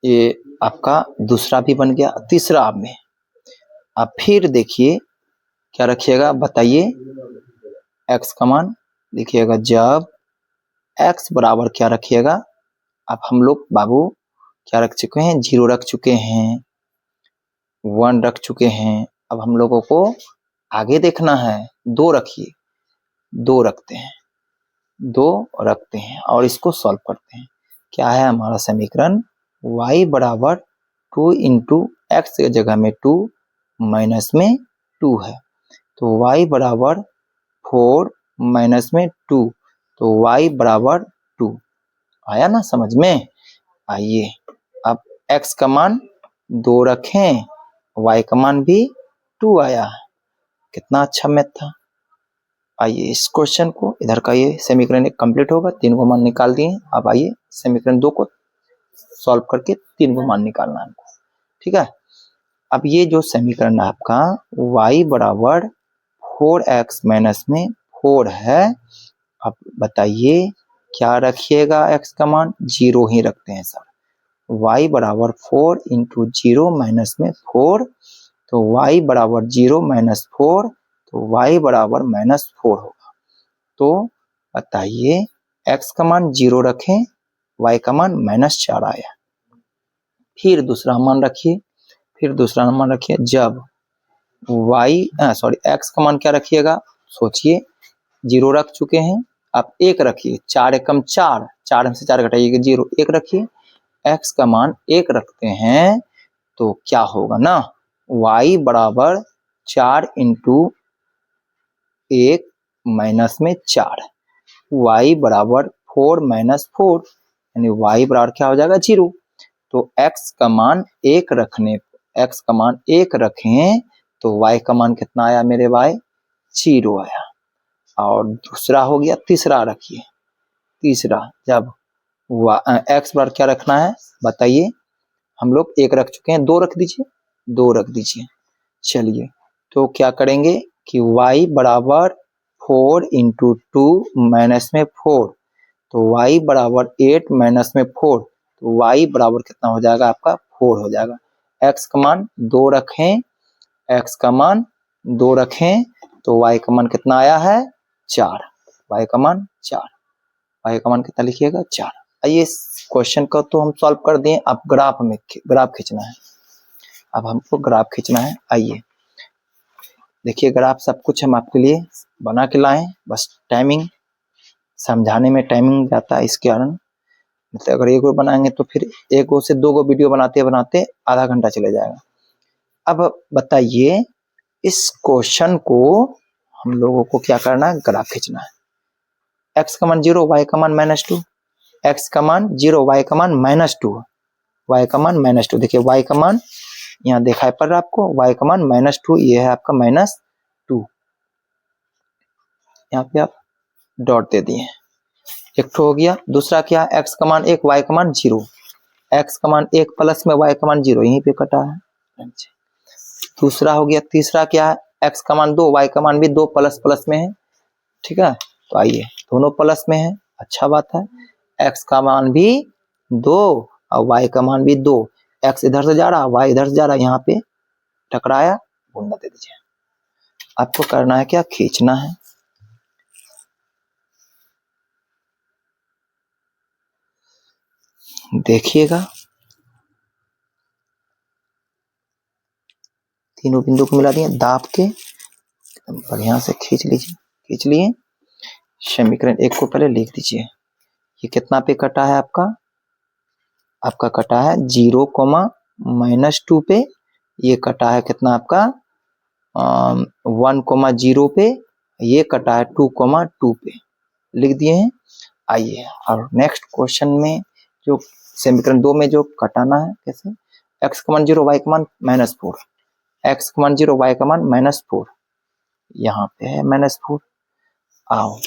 ये आपका दूसरा भी बन गया। तीसरा आप में आप फिर देखिए क्या रखिएगा, बताइए x का मान लिखिएगा। जब x बराबर क्या रखिएगा, अब हम लोग बाबू क्या रख चुके हैं, 0 रख चुके हैं, 1 रख चुके हैं। अब हम लोगों को आगे देखना है, 2 रखिए, 2 रखते हैं और इसको सॉल्व करते हैं। क्या है हमारा समीकरण, y बराबर 2 इंटू एक्स के जगह में 2 माइनस में 2 है, तो y बराबर 4 माइनस में 2, तो y बराबर 2 आया ना समझ में। आइए अब x का मान 2 रखें, y का मान भी 2 आया, कितना अच्छा मैथ था। आइए इस क्वेश्चन को, इधर का ये समीकरण 1 कंप्लीट होगा, 3 को मान निकाल दिए। अब आइए समीकरण 2 को सॉल्व करके 3 को मान निकालना है हमको, ठीक है। अब ये जो समीकरण है आपका y बराबर 4x माइनस में 4 है। अब बताइए क्या रखिएगा, x का मान 0 ही रखते हैं सर। y बराबर 4 इंटू 0 माइनस में 4, तो y बराबर 0 माइनस 4, तो y बराबर -4 होगा। तो बताइए x का मान 0 रखें, y का मान -4 आया। फिर दूसरा मान रखिए, जब x का मान क्या रखिएगा, सोचिए 0 रख चुके हैं, आप 1 रखिए, 4 एकम 4, 4 में से 4 घटाइएगा 0, 1 रखिए, x का मान 1 रखते हैं तो क्या होगा ना, y बराबर 4 इंटू 1 माइनस में 4, y बराबर 4 माइनस 4, यानी y बराबर क्या हो जाएगा 0। तो x का मान 1 रखें तो y का मान कितना आया मेरे भाई, 0 आया। और दूसरा हो गया, तीसरा रखिए, जब x बराबर क्या रखना है बताइए, हम लोग 1 रख चुके हैं, 2 रख दीजिए। चलिए तो क्या करेंगे कि y बराबर 4 इंटू 2 माइनस में 4, तो y बराबर 8 माइनस में 4, तो y बराबर कितना हो जाएगा आपका 4 हो जाएगा। x का मान 2 रखें, x का मान 2 रखें तो y का मान कितना आया है 4, y का मान 4, y का मान कितना लिखिएगा 4। आइए इस क्वेश्चन को तो हम सॉल्व कर दिए, अब ग्राफ खींचना है। अब हमको ग्राफ खींचना है। आइए देखिए ग्राफ सब कुछ हम आपके लिए बना के लाए, बस टाइमिंग समझाने में टाइमिंग जाता है, इसके कारण मतलब अगर एक बनाएंगे तो फिर एक से 2 वीडियो बनाते बनाते आधा घंटा चले जाएगा। अब बताइए इस क्वेश्चन को हम लोगों को क्या करना है, ग्राफ खींचना है। x का मान 0, y का मान -2, x का मान 0, y का मान -2, y का मान -2। देखिए y का मान यहाँ दिखाई पड़ रहा है आपको, y का मान -2, ये है आपका -2, यहाँ पे आप डॉट दे दिए। एक तो हो गया। दूसरा क्या, x का मान 1, y का मान 0, x का मान 1 प्लस में y का मान 0, यहीं पे कटा है। दूसरा हो गया। तीसरा क्या है, x का मान 2, y का मान भी 2 प्लस में है, ठीक है। तो आइए दोनों प्लस में है, अच्छा बात है। x का मान भी 2 और y का मान भी 2, x इधर से जा रहा, y इधर से जा रहा, यहाँ पे टकराया, गुणा दे दीजिए। आपको करना है क्या, खींचना है। देखिएगा तीनों बिंदु को मिला दिए, दाब के बढ़िया से खींच लीजिए। खींच लिए, समीकरण 1 को पहले लिख दीजिए। ये कितना पे कटा है आपका कटा है 0, -2 पे। ये कटा है कितना आपका 1, 0 पे। ये कटा है 2, 2 पे, लिख दिए हैं। आइए और नेक्स्ट क्वेश्चन में जो समीकरण 2 में जो कटाना है, कैसे, x का मान 0, y का मान -4, x का मान 0, y का मान -4, यहाँ पे है -4। आओ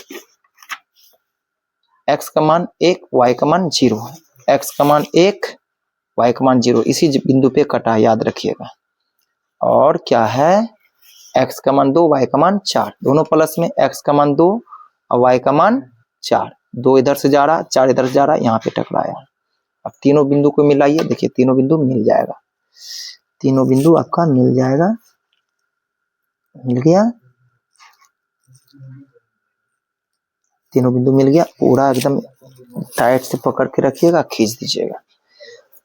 x का मान 1, y का मान 0 है, x का मान 1, y का मान 0, इसी बिंदु पे कटा, याद रखिएगा। और क्या है, x का मान 2, y का मान 4, दोनों प्लस में, x का मान 2 और y का मान 4, 2 इधर से जा रहा, 4 इधर से जा रहा, यहाँ पे टकराया। अब तीनों बिंदु को मिलाइए, देखिए तीनों बिंदु मिल जाएगा, तीनों बिंदु आपका मिल जाएगा, मिल गया, तीनों बिंदु मिल गया। पूरा एकदम टाइट से पकड़ के रखिएगा, खींच दीजिएगा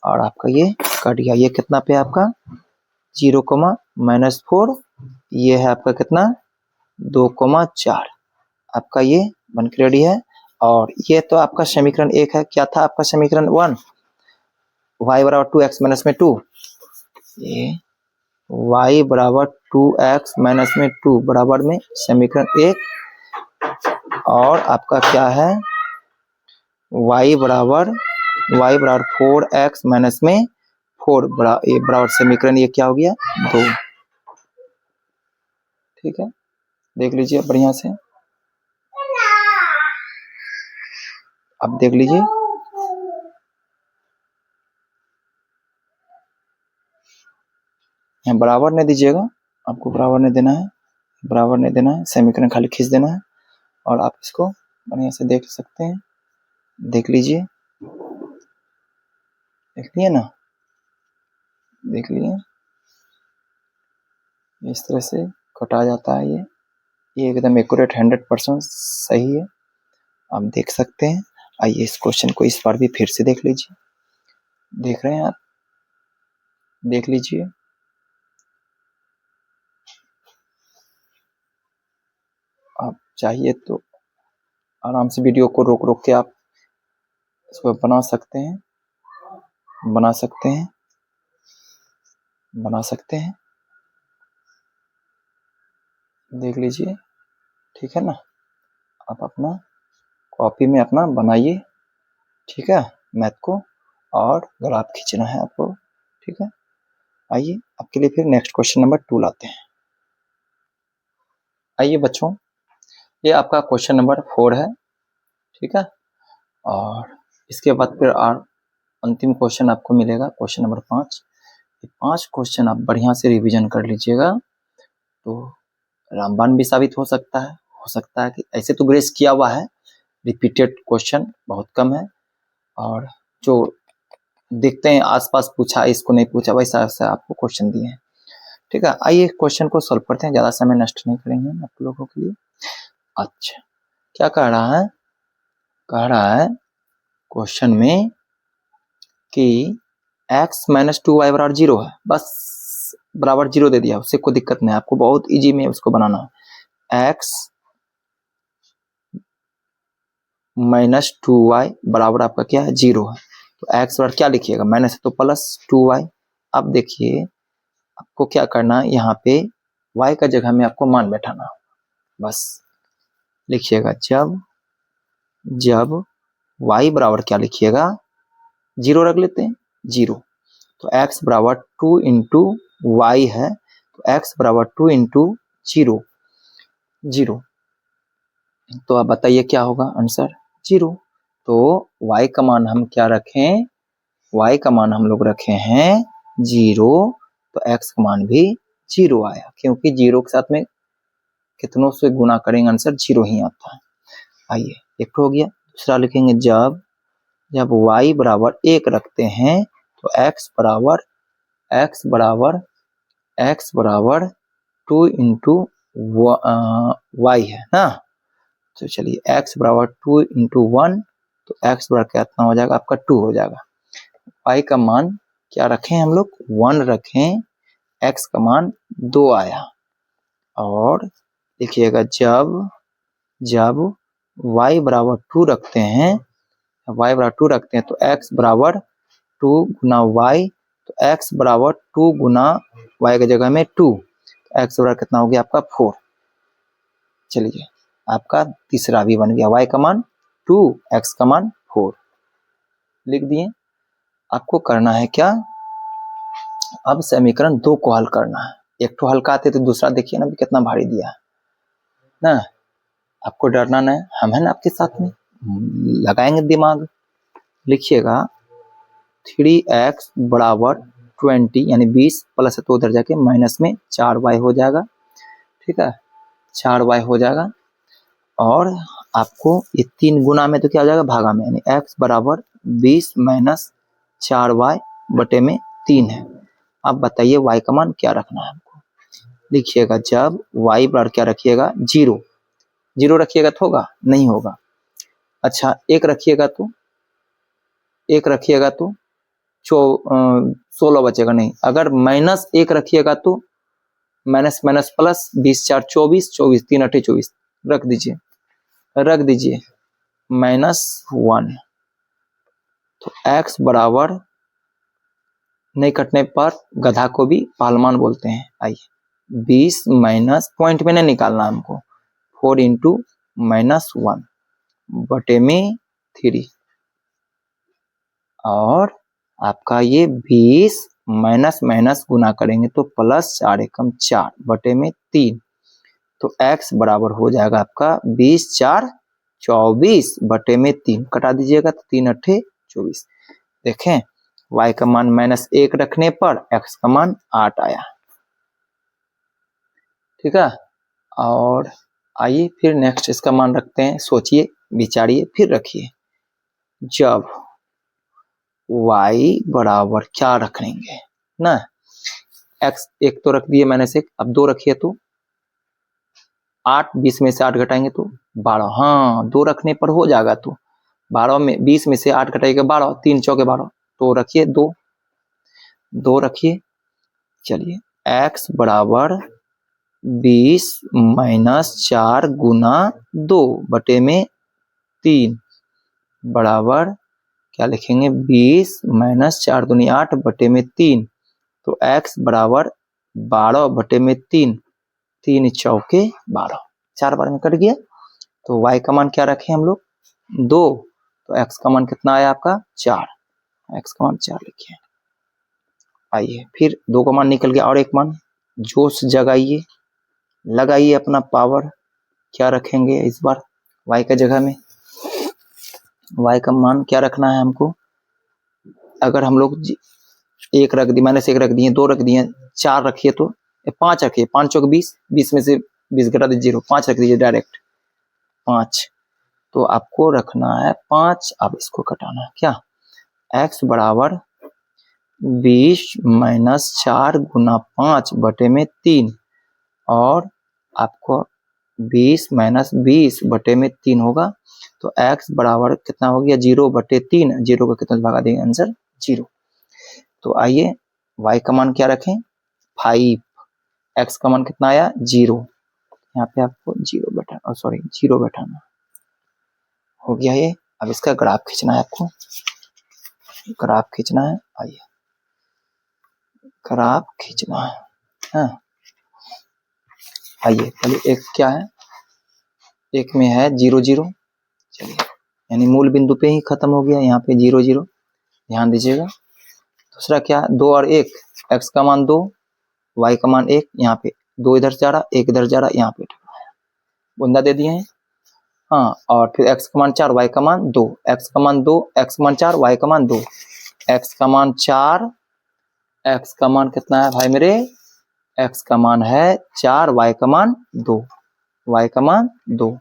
और आपका ये कट गया। ये कितना पे आपका 0, -4, ये है आपका कितना 2, 4, आपका ये बन के रेडी है। और ये तो आपका समीकरण 1 है। क्या था आपका समीकरण 1, y बराबर 2x - 2, ये y बराबर 2x - 2 बराबर में समीकरण 1। और आपका क्या है, y बराबर 4x - 4 बराबर समीकरण ये क्या हो गया 2। ठीक है, देख लीजिए बढ़िया से, अब देख लीजिए, यहाँ बराबर नहीं दीजिएगा, आपको बराबर नहीं देना है, बराबर नहीं देना है, समीकरण खाली खींच देना है। और आप इसको बढ़िया से देख सकते हैं, देख लीजिए, देख लिए ना, देख लिए, इस तरह से कटा जाता है। ये एकदम एक्यूरेट 100% सही है, आप देख सकते हैं। आइए इस क्वेश्चन को इस बार भी फिर से देख लीजिए, देख रहे हैं आप, देख लीजिए। आप चाहिए तो आराम से वीडियो को रोक रोक के आप इसको बना सकते हैं, बना सकते हैं, बना सकते हैं, देख लीजिए, ठीक है ना। आप अपना कॉपी में अपना बनाइए, ठीक है, मैथ को, और ग्राफ खींचना है आपको, ठीक है। आइए आपके लिए फिर नेक्स्ट क्वेश्चन नंबर 2 लाते हैं। आइए बच्चों, ये आपका क्वेश्चन नंबर 4 है, ठीक है। और इसके बाद फिर अंतिम क्वेश्चन आपको मिलेगा, क्वेश्चन नंबर 5। ये 5 क्वेश्चन आप बढ़िया से रिवीजन कर लीजिएगा, तो रामबाण भी साबित हो सकता है कि ऐसे तो ग्रेस किया हुआ है, रिपीटेड क्वेश्चन बहुत कम है, और जो देखते हैं आसपास पूछा इसको नहीं पूछा, वैसा वैसा आपको क्वेश्चन दिए हैं। ठीक है, आइए क्वेश्चन को सॉल्व करते हैं, ज्यादा समय नष्ट नहीं करेंगे हम आप लोगों के लिए। अच्छा, क्या कह रहा है? कह रहा है क्वेश्चन में कि x माइनस 2y बराबर 0 है, बस बराबर 0 दे दिया, उससे कोई दिक्कत नहीं, आपको बहुत इजी में उसको बनाना है। x माइनस 2y बराबर आपका क्या है? 0 है। तो x बराबर क्या लिखिएगा? माइनस है तो प्लस 2y। अब देखिए आपको क्या करना है, यहाँ पे y का जगह में आपको मान बैठाना, बस लिखिएगा जब y बराबर क्या लिखिएगा? 0 रख लेते हैं, 0। तो x बराबर 2 इंटू वाई है, तो x बराबर 2 इंटू 0, 0। तो आप बताइए क्या होगा आंसर? 0। तो y का मान हम क्या रखें? y का मान हम लोग रखे हैं 0, तो x का मान भी 0 आया, क्योंकि 0 के साथ में कितनों से गुना करेंगे आंसर 0 ही आता है। आइए, एक हो गया। दूसरा लिखेंगे जब y बराबर 1 रखते हैं तो x बराबर 2 इंटू वाई है ना। तो चलिए x बराबर 2 इंटू 1, तो x बराबर कितना हो जाएगा आपका? 2 हो जाएगा। y का मान क्या रखें हम लोग? 1 रखें, x का मान 2 आया। और देखिएगा जब y बराबर 2 रखते हैं, y बराबर 2 रखते हैं तो x बराबर 2 गुना y, तो x बराबर 2 गुना y की जगह में 2, तो x बराबर कितना हो गया आपका? 4। चलिए आपका तीसरा भी बन गया, y का मान 2, x का मान 4 लिख दिए। आपको करना है क्या? अब समीकरण 2 को हल करना है। एक तो हल आते तो दूसरा देखिए ना कितना भारी दिया है ना। आपको डरना नहीं, हम है ना आपके साथ में, लगाएंगे दिमाग। लिखिएगा 3x बराबर 20 यानी 20 प्लस है तो उधर जाके माइनस में 4y हो जाएगा। ठीक है, 4y हो जाएगा। और आपको ये 3 गुना में तो क्या हो जाएगा? भागा में, यानी x बराबर 20 माइनस 4y बटे में 3 है। अब बताइए y का मान क्या रखना है हमको? लिखिएगा जब y बराबर क्या रखिएगा? 0, 0 रखिएगा तो होगा? नहीं होगा। अच्छा 1 रखिएगा तो 16 बचेगा नहीं। अगर माइनस 1 रखिएगा तो माइनस माइनस प्लस, 20 4 24, 24 3 8 24, रख दीजिए -1। तो x बराबर नहीं कटने पर गधा को भी पहलवान बोलते हैं। आइए 20 माइनस पॉइंट में नहीं निकालना हमको, 4 इंटू -1 बटे में 3, और आपका ये 20 माइनस माइनस गुना करेंगे तो प्लस 4 एकम 4 बटे में 3, तो x बराबर हो जाएगा आपका 20 4 24 बटे में 3, कटा दीजिएगा तो 3 8 24। देखें y का मान -1 रखने पर x का मान 8 आया। ठीक है, और आइए फिर नेक्स्ट इसका मान रखते हैं। सोचिए विचारिए फिर रखिए। जब y बराबर क्या रखेंगे ना, x 1 तो रख दिए मैंने से, अब 2 रखिए तो 8, 20 में से 8 घटाएंगे तो 12। हाँ 2 रखने पर हो जाएगा, तो 12 में 20 में से 8 घटाइएगा 12, 3 चौके 12, तो रखिए 2 रखिए। चलिए x बराबर 20 माइनस 4 गुना 2 बटे में 3 बराबर क्या लिखेंगे? 20 माइनस 4 दूनी 8 बटे में 3, तो x बराबर 12 बटे में 3, 3 चौके 12, 4 बार में कट गया। तो y का मान क्या रखे हम लोग? 2, तो x का मान कितना आया आपका? 4, x का मान 4 लिखिए। आइए फिर 2 का मान निकल गया, और एक मान जोश जगाइए, लगाइए अपना पावर। क्या रखेंगे इस बार y का जगह में? y का मान क्या रखना है हमको? अगर हम लोग 1 रख दिए, -1 रख दिए, 2 रख दिए, 4 रखिए तो 5 रखिए, 5 चौक 20, 20 में से 20 घटा दीजिए 0, 5 रख दीजिए डायरेक्ट 5। तो आपको रखना है 5। अब इसको घटाना है क्या? x बराबर 20 माइनस 4 गुना 5 बटे में 3 और आपको 20 माइनस 20 बटे में 3 होगा तो x बराबर कितना हो गया 0 बटे 3। 0 को कितना भागा देंगे आंसर 0। तो आइए y का मान क्या रखें 5, x का मान कितना आया 0, यहाँ पे आपको 0 बैठाना, सॉरी 0 बैठाना हो गया ये। अब इसका ग्राफ खींचना है, आपको ग्राफ खींचना है। आइए ग्राफ खींचना है, हाँ। आइए पहले एक क्या है, एक में है 0 0, चलिए यानी मूल बिंदु पे ही खत्म हो गया, यहाँ पे 0 0 ध्यान दीजिएगा। दूसरा क्या 2 और 1, x का मान 2 y का मान 1, यहाँ पे 2 इधर जा रहा 1 इधर जा रहा, यहाँ पे बूंदा दे दिए हैं, हाँ। और फिर x का मान 4 y का मान 2, x का मान 2 x का मान 4 y का मान 2, x का मान 4, x का मान कितना है भाई मेरे, x का मान है 4, y का मान 2, y का मान 2,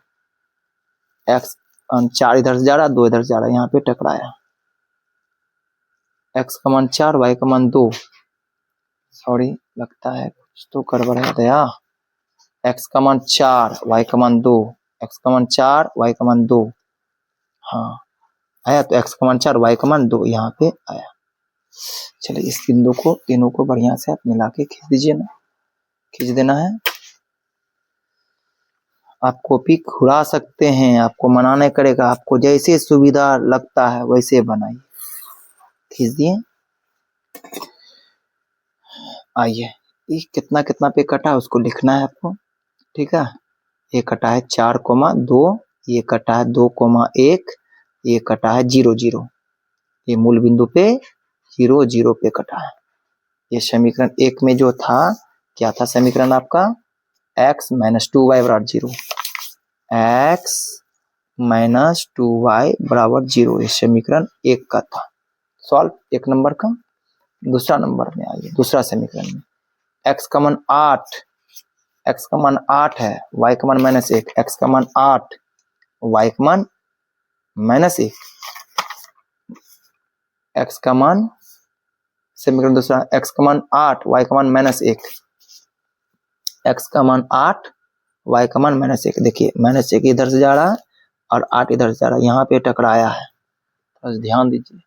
x 4 इधर से जा रहा 2 इधर से जा रहा, यहाँ पे टकराया। x का मान 4 y का मान 2, सॉरी लगता है कुछ तो गड़बड़ है दया। x का मान 4 y का मान 2, x का मान 4 y का मान 2, हाँ आया। तो x का मान 4 y का मान 2 यहाँ पे आया। चलिए इस बिंदु को तीनों को बढ़िया से आप मिला के खींच दीजिए ना, खींच देना है। आप कॉपी खुला सकते हैं, आपको मना नहीं करेगा, आपको जैसे सुविधा लगता है वैसे बनाइए। खींच दिए। आइए ये कितना कितना पे कटा है उसको लिखना है आपको, ठीक है। ये कटा है 4,2, ये कटा है 2,1, ये कटा है 0 0, ये मूल बिंदु पे 0 0 पे कटा है। ये समीकरण 1 में जो था क्या था समीकरण आपका, x माइनस 2y बराबर 0, x माइनस 2y बराबर 0, ये समीकरण 1 का था सॉल्व 1 नंबर का। दूसरा नंबर में आइए, दूसरा समीकरण में x का मान 8, x का मान 8 है, y का मान -1, x का मान 8, y का मान -1, x का मान, समीकरण दूसरा x का मान 8, y का मान -1, x का मान 8, y का मान -1। देखिए -1 इधर से जा रहा है और 8 इधर से जा रहा है, यहाँ पे टकराया है, बस ध्यान दीजिए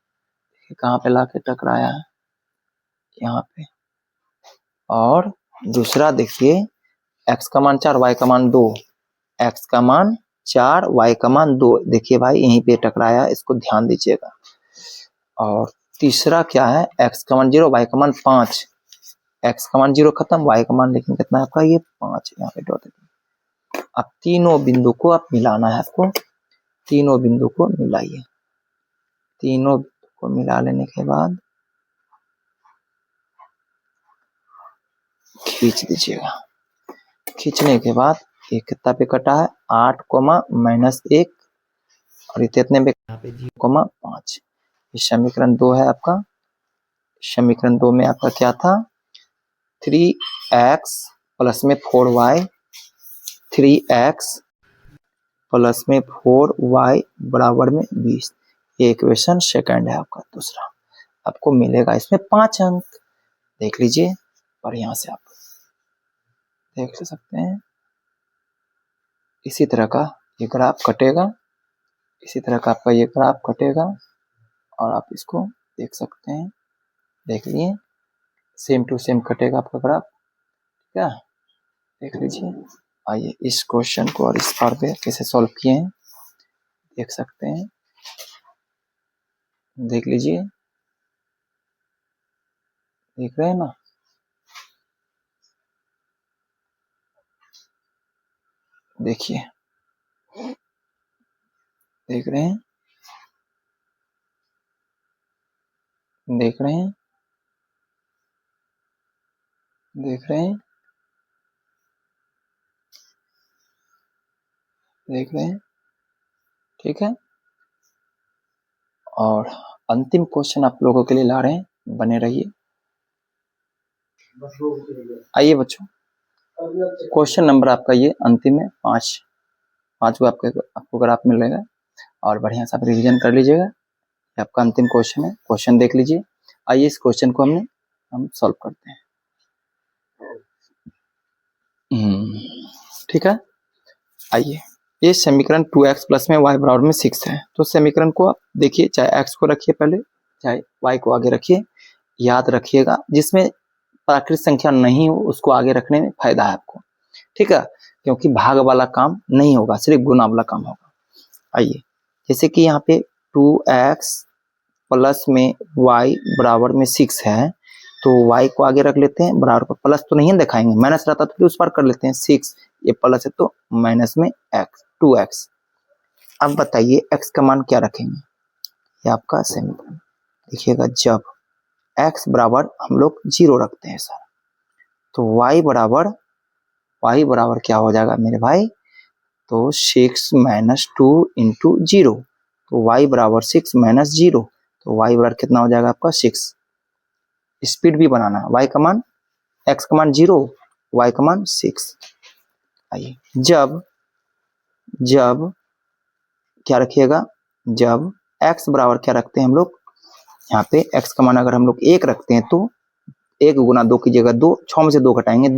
कहाँ पे लाके टकराया है, यहाँ पे। और दूसरा देखिए x का मान 4 y का मान 2, x का मान 4 y का मान 2, देखिए भाई यहीं पे टकराया, इसको ध्यान दीजिएगा। और तीसरा क्या है x का मान 0 y का मान 5, x का मान 0 खत्म, y का मान लेकिन कितना है आपका ये 5, यहाँ पे डॉट। अब तीनों बिंदु को आप मिलाना है, आपको तीनों बिंदु को मिलाइए। तीनों को मिला लेने के बाद खींच दीजिएगा। खींचने के बाद ये कितना पे कटा है 8, -1 और इतने पे 0,5। ये समीकरण 2 है आपका। समीकरण 2 में आपका क्या था 3x प्लस में 4y, 3x प्लस में 4y बराबर में 20। ये इक्वेशन सेकंड है आपका। दूसरा आपको मिलेगा इसमें 5 अंक, देख लीजिए बढ़िया से, आप देख सकते हैं। इसी तरह का ये ग्राफ कटेगा, इसी तरह का आपका ये ग्राफ कटेगा और आप इसको देख सकते हैं, देख लिए सेम टू सेम कटेगा आपका ग्राफ, ठीक है, देख लीजिए। आइए इस क्वेश्चन को और इस पार पे कैसे सॉल्व किए हैं देख सकते हैं, देख लीजिए, देख रहे हैं ना। देखिए देख रहे हैं, देख रहे हैं, देख रहे हैं, देख रहे हैं, ठीक है। और अंतिम क्वेश्चन आप लोगों के लिए ला रहे हैं, बने रहिए। आइए बच्चों, क्वेश्चन नंबर आपका ये अंतिम है 5 को आपको ग्राफ मिलेगा और बढ़िया से आप रिवीजन कर लीजिएगा। आपका अंतिम क्वेश्चन है, क्वेश्चन देख लीजिए। आइए इस क्वेश्चन को हम सॉल्व करते हैं। ठीक है, आइए ये समीकरण 2x प्लस में y बराबर में 6 है। तो समीकरण को आप देखिए, चाहे x को रखिए पहले, चाहे y को आगे रखिए। याद रखिएगा, जिसमें प्राकृत संख्या नहीं हो उसको आगे रखने में फायदा है आपको, ठीक है, क्योंकि भाग वाला काम नहीं होगा, सिर्फ गुना वाला काम होगा। आइए, जैसे कि यहाँ पे 2x प्लस में y बराबर में 6 है, तो y को आगे रख लेते हैं, बराबर पर प्लस तो नहीं दिखाएंगे, माइनस रहता तो उस पर कर लेते हैं। 6 ये प्लस है तो माइनस में x 2x। अब बताइए x का मान क्या रखेंगे, ये आपका समीकरण देखिएगा। जब x बराबर हम लोग 0 रखते हैं सर, तो y बराबर क्या हो जाएगा मेरे भाई, तो 6 माइनस 2 इंटू 0, तो y बराबर 6 माइनस 0, तो y बराबर कितना हो जाएगा आपका 6। स्पीड भी बनाना है, y का मान, x का मान 0, y का मान 6। आइए, जब क्या रखिएगा, जब x बराबर क्या रखते हैं हम लोग, यहाँ पे x का मान अगर हम लोग 1 रखते हैं तो 1 गुना 2 की जगह 2, 6 में से 2 घटाएंगे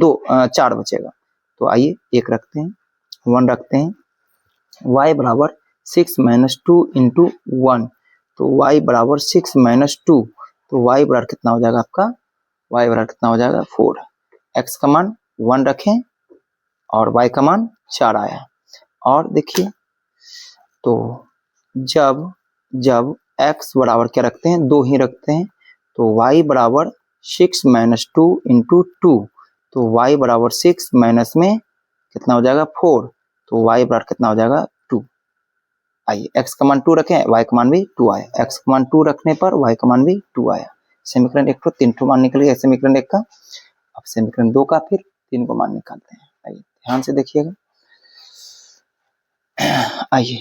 4 बचेगा। तो आइए 1 रखते हैं, 1 रखते हैं, y बराबर 6 माइनस 2 इंटू 1, तो y बराबर 6 माइनस 2, तो y बराबर कितना हो जाएगा आपका, y बराबर कितना हो जाएगा 4। x का मान 1 रखें और y का मान 4 आया। और देखिए, तो जब x बराबर क्या रखते हैं, 2 ही रखते हैं, तो y बराबर 6 माइनस 2 इंटू 2, तो y बराबर 6 माइनस में कितना हो जाएगा 4, तो y बराबर कितना हो जाएगा 2। आइए x का मान 2 रखें, y का मान भी 2 आया, x का मान 2 रखने पर y का मान भी 2 आया। समीकरण 1 को 3 मान निकल गया समीकरण 1 का। अब समीकरण 2 का फिर 3 को मान निकालते हैं। आइए ध्यान से देखिएगा। आइए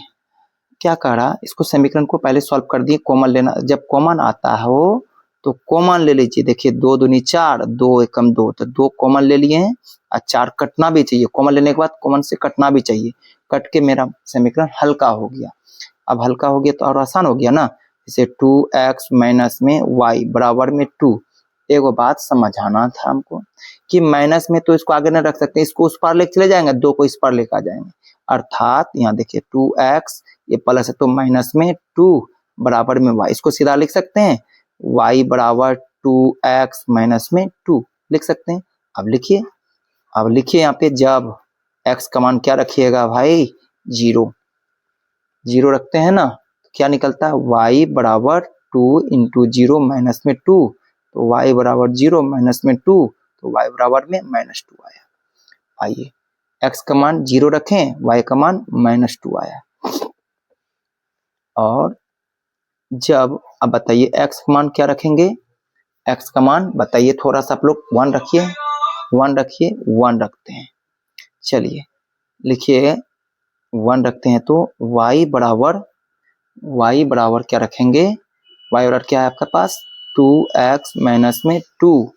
क्या कह रहा, इसको समीकरण को पहले सॉल्व कर दिए, कॉमन लेना, जब कॉमन आता हो तो कॉमन ले लीजिए। देखिए 2 दूनी 4, 2 एकम 2, तो 2 कॉमन ले लिए हैं और 4 कटना भी चाहिए, कॉमन लेने के बाद कॉमन से कटना भी चाहिए। कट के मेरा समीकरण हल्का हो गया। अब हल्का हो गया तो और आसान हो गया ना, जैसे 2x माइनस में y बराबर में 2। एक बात समझाना था हमको कि माइनस में तो इसको आगे नहीं रख सकते, इसको उस पार लेके चले जाएंगे, 2 को इस पार लेकर आ जाएंगे। अर्थात यहाँ देखिए 2x ये प्लस है तो माइनस में 2 बराबर में y, इसको सीधा लिख सकते हैं, y बराबर 2x माइनस में 2 लिख सकते हैं। अब लिखिए यहाँ पे, जब x का मान क्या रखिएगा भाई, 0 रखते हैं ना, तो क्या निकलता है, y बराबर 2 इंटू 0 माइनस में 2, तो y बराबर 0 माइनस में 2, तो y बराबर में माइनस 2 आया। आइए x का मान 0 रखें, y का मान माइनस 2 आया। और जब, अब बताइए x का मान क्या रखेंगे, x का मान बताइए, थोड़ा सा आप लोग 1 रखिए, 1 रखते हैं। चलिए लिखिए 1 रखते हैं तो y बराबर क्या रखेंगे, y बराबर क्या है आपके पास 2x माइनस में 2,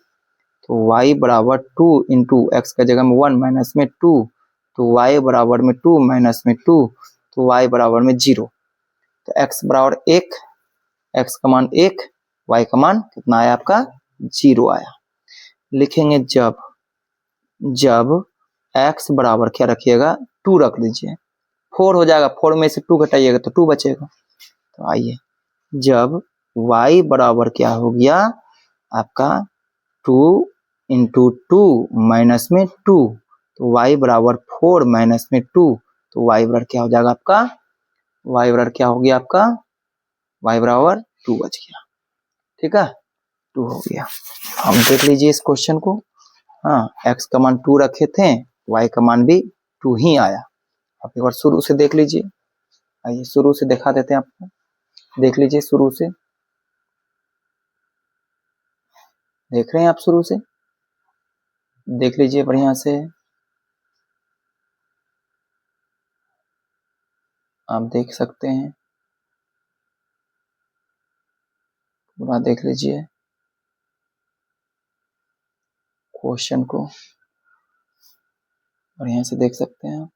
तो y बराबर 2 इंटू एक्स का जगह में 1 माइनस में 2, तो y बराबर में 2 माइनस में 2, तो y बराबर में 0, तो x बराबर 1, x का मान 1, y का मान कितना आया आपका 0 आया। लिखेंगे जब x बराबर क्या रखिएगा 2 रख दीजिए, 4 हो जाएगा, 4 में से 2 घटाइएगा तो 2 बचेगा। तो आइए जब y बराबर क्या हो गया आपका 2 इंटू 2 माइनस में 2, तो y बराबर 4 माइनस में 2, तो y बराबर क्या हो जाएगा आपका, y बराबर क्या हो गया आपका, y बराबर 2 बच गया। ठीक है, 2 हो गया। हम देख लीजिए इस क्वेश्चन को, हाँ x का मान 2 रखे थे, y का मान भी 2 ही आया। आप एक बार शुरू से देख लीजिए, आइए शुरू से दिखा देते हैं आपको, देख लीजिए शुरू से, देख रहे हैं आप, शुरू से देख लीजिए बढ़िया से, आप देख सकते हैं, पूरा देख लीजिए क्वेश्चन को, बढ़िया से देख सकते हैं,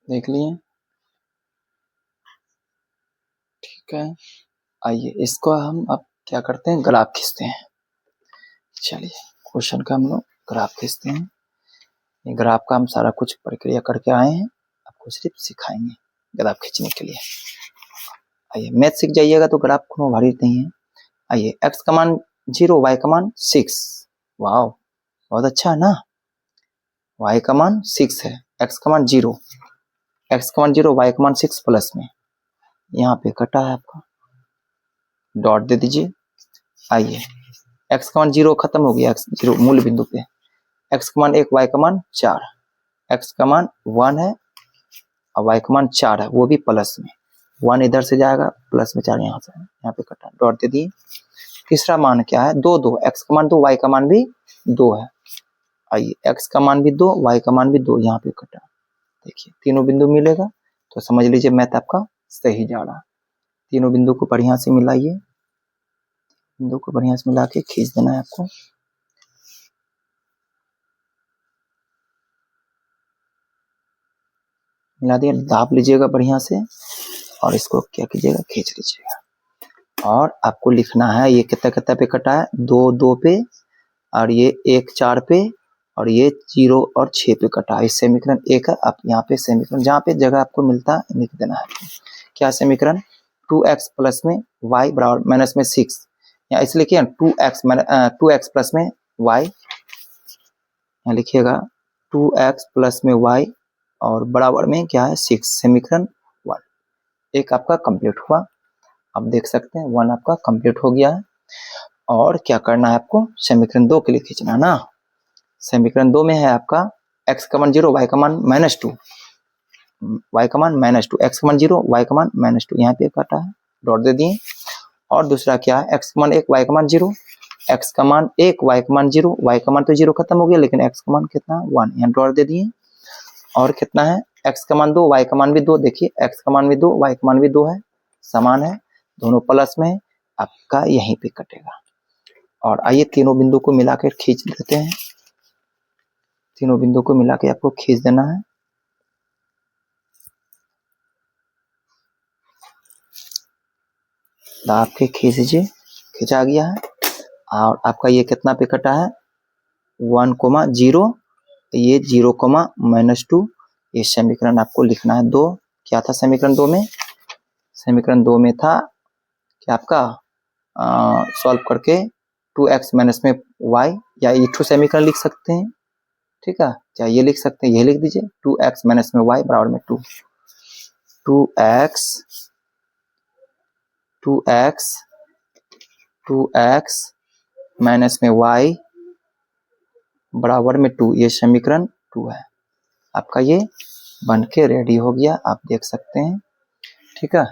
देख लिए, ठीक क्या है, आइए इसको हम अब क्या करते हैं, ग्राफ खींचते हैं। चलिए क्वेश्चन का हम लोग ग्राफ खींचते हैं। ये ग्राफ का हम सारा कुछ प्रक्रिया करके आए हैं, आपको सिर्फ सिखाएंगे ग्राफ खींचने के लिए। आइए मैथ सीख जाइएगा तो ग्राफ को भारी नहीं है। आइए x का मान 0, y का मान 6। वाह बहुत अच्छा है ना। y का मान 6 है, x का मान 0, x का मान 0, y का मान 6 प्लस में यहाँ पे कटा है आपका, डॉट दे दीजिए। आइए x का मान 0 खत्म हो गया, x 0 मूल बिंदु पे, x का मान 1, y का मान 4, x का मान 1 है और y का मान 4 है, वो भी प्लस में, 1 इधर से जाएगा प्लस में 4 यहाँ से, यहाँ पे कटा, डॉट दे दिए। तीसरा मान क्या है, 2 2, x का मान 2, y का मान भी 2 है। आइए x का मान भी 2, y का मान भी 2, यहाँ पे कटा। देखिए तीनों बिंदु मिलेगा तो समझ लीजिए मैथ आपका सही जा रहा। तीनों बिंदु को बढ़िया से मिलाइए, बिंदु को बढ़िया से मिला के खींच देना है आपको। मिला दिया, दाब लीजिएगा बढ़िया से और इसको क्या कीजिएगा, खींच लीजिएगा। और आपको लिखना है ये कितना कितना पे कटा है, 2 2 पे, और ये 1 4 पे, और ये 0 और 6 पे कटा है। इस समीकरण 1 है, आप यहाँ पे समीकरण जहाँ पे जगह आपको मिलता है लिख देना है। क्या समीकरण, 2x प्लस में y बराबर माइनस में 6, या इसलिए क्या 2x प्लस में y, यहाँ लिखिएगा 2x प्लस में y और बराबर में क्या है 6, समीकरण 1। एक आपका कंप्लीट हुआ, आप देख सकते हैं 1 आपका कंप्लीट हो गया है। और क्या करना है आपको, समीकरण 2 के लिए खींचना है ना। समीकरण 2 में है आपका x का मान 0, y का मान -2, y का मान -2, x का मान 0, y का मान -2, यहाँ पे काटा है, डॉट दे दिए। और दूसरा क्या है, x का मान 1, y का मान 0, x का मान 1, y का मान 0, y का मान तो 0 खत्म हो गया, लेकिन x का मान कितना 1, यहाँ डॉट दे दिए। और कितना है, x का मान 2, y का मान भी 2, देखिए x का मान भी 2, y का मान भी 2 है, समान है, दोनों प्लस में, आपका यहीं पे कटेगा। और आइए तीनों बिंदु को मिलाकर खींच देते हैं। तीनों बिंदु को मिला के आपको खींच देना है। आपके खींच दीजिए, खींचा गया है। और आपका ये कितना पे कटा है, 1,0, ये 0,-2, ये समीकरण आपको लिखना है 2। क्या था समीकरण 2 में, समीकरण 2 में था कि आपका सॉल्व करके 2x माइनस में y, या ये टू समीकरण लिख सकते हैं, ठीक है, चाहे ये लिख सकते हैं, ये लिख दीजिए 2x माइनस में y बराबर में 2, 2x माइनस में y बराबर में 2, ये समीकरण 2 है आपका। ये बन के रेडी हो गया, आप देख सकते हैं, ठीक है।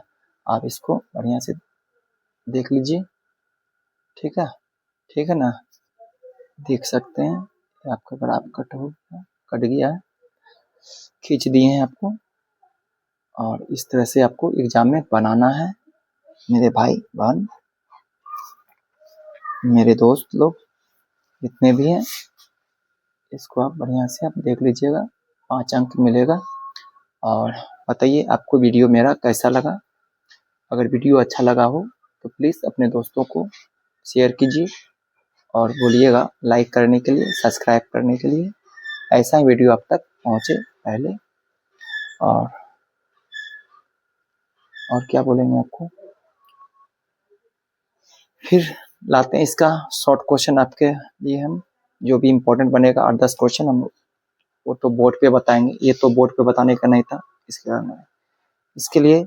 आप इसको बढ़िया से देख लीजिए, ठीक है ना, देख सकते हैं आपका ग्राफ कट गया है, खींच दिए हैं आपको। और इस तरह से आपको एग्जाम में बनाना है मेरे भाई बहन, मेरे दोस्त लोग जितने भी हैं, इसको आप बढ़िया से आप देख लीजिएगा, 5 अंक मिलेगा। और बताइए आपको वीडियो मेरा कैसा लगा। अगर वीडियो अच्छा लगा हो तो प्लीज़ अपने दोस्तों को शेयर कीजिए और बोलिएगा लाइक करने के लिए, सब्सक्राइब करने के लिए, ऐसा ही वीडियो आप तक पहुँचे पहले। और क्या बोलेंगे आपको, फिर लाते हैं इसका शॉर्ट क्वेश्चन आपके लिए, हम जो भी इम्पोर्टेंट बनेगा 8-10 क्वेश्चन हम वो तो बोर्ड पे बताएंगे, ये तो बोर्ड पे बताने का नहीं था, इसके लिए।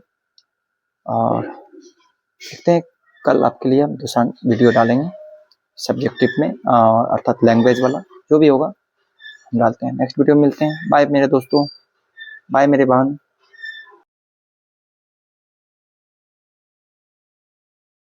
और देखते हैं कल आपके लिए हम दूसरा वीडियो डालेंगे सब्जेक्टिव में, अर्थात लैंग्वेज वाला, जो भी होगा हम डालते हैं। नेक्स्ट वीडियो में मिलते हैं। बाय मेरे दोस्तों, बाय मेरे बहन।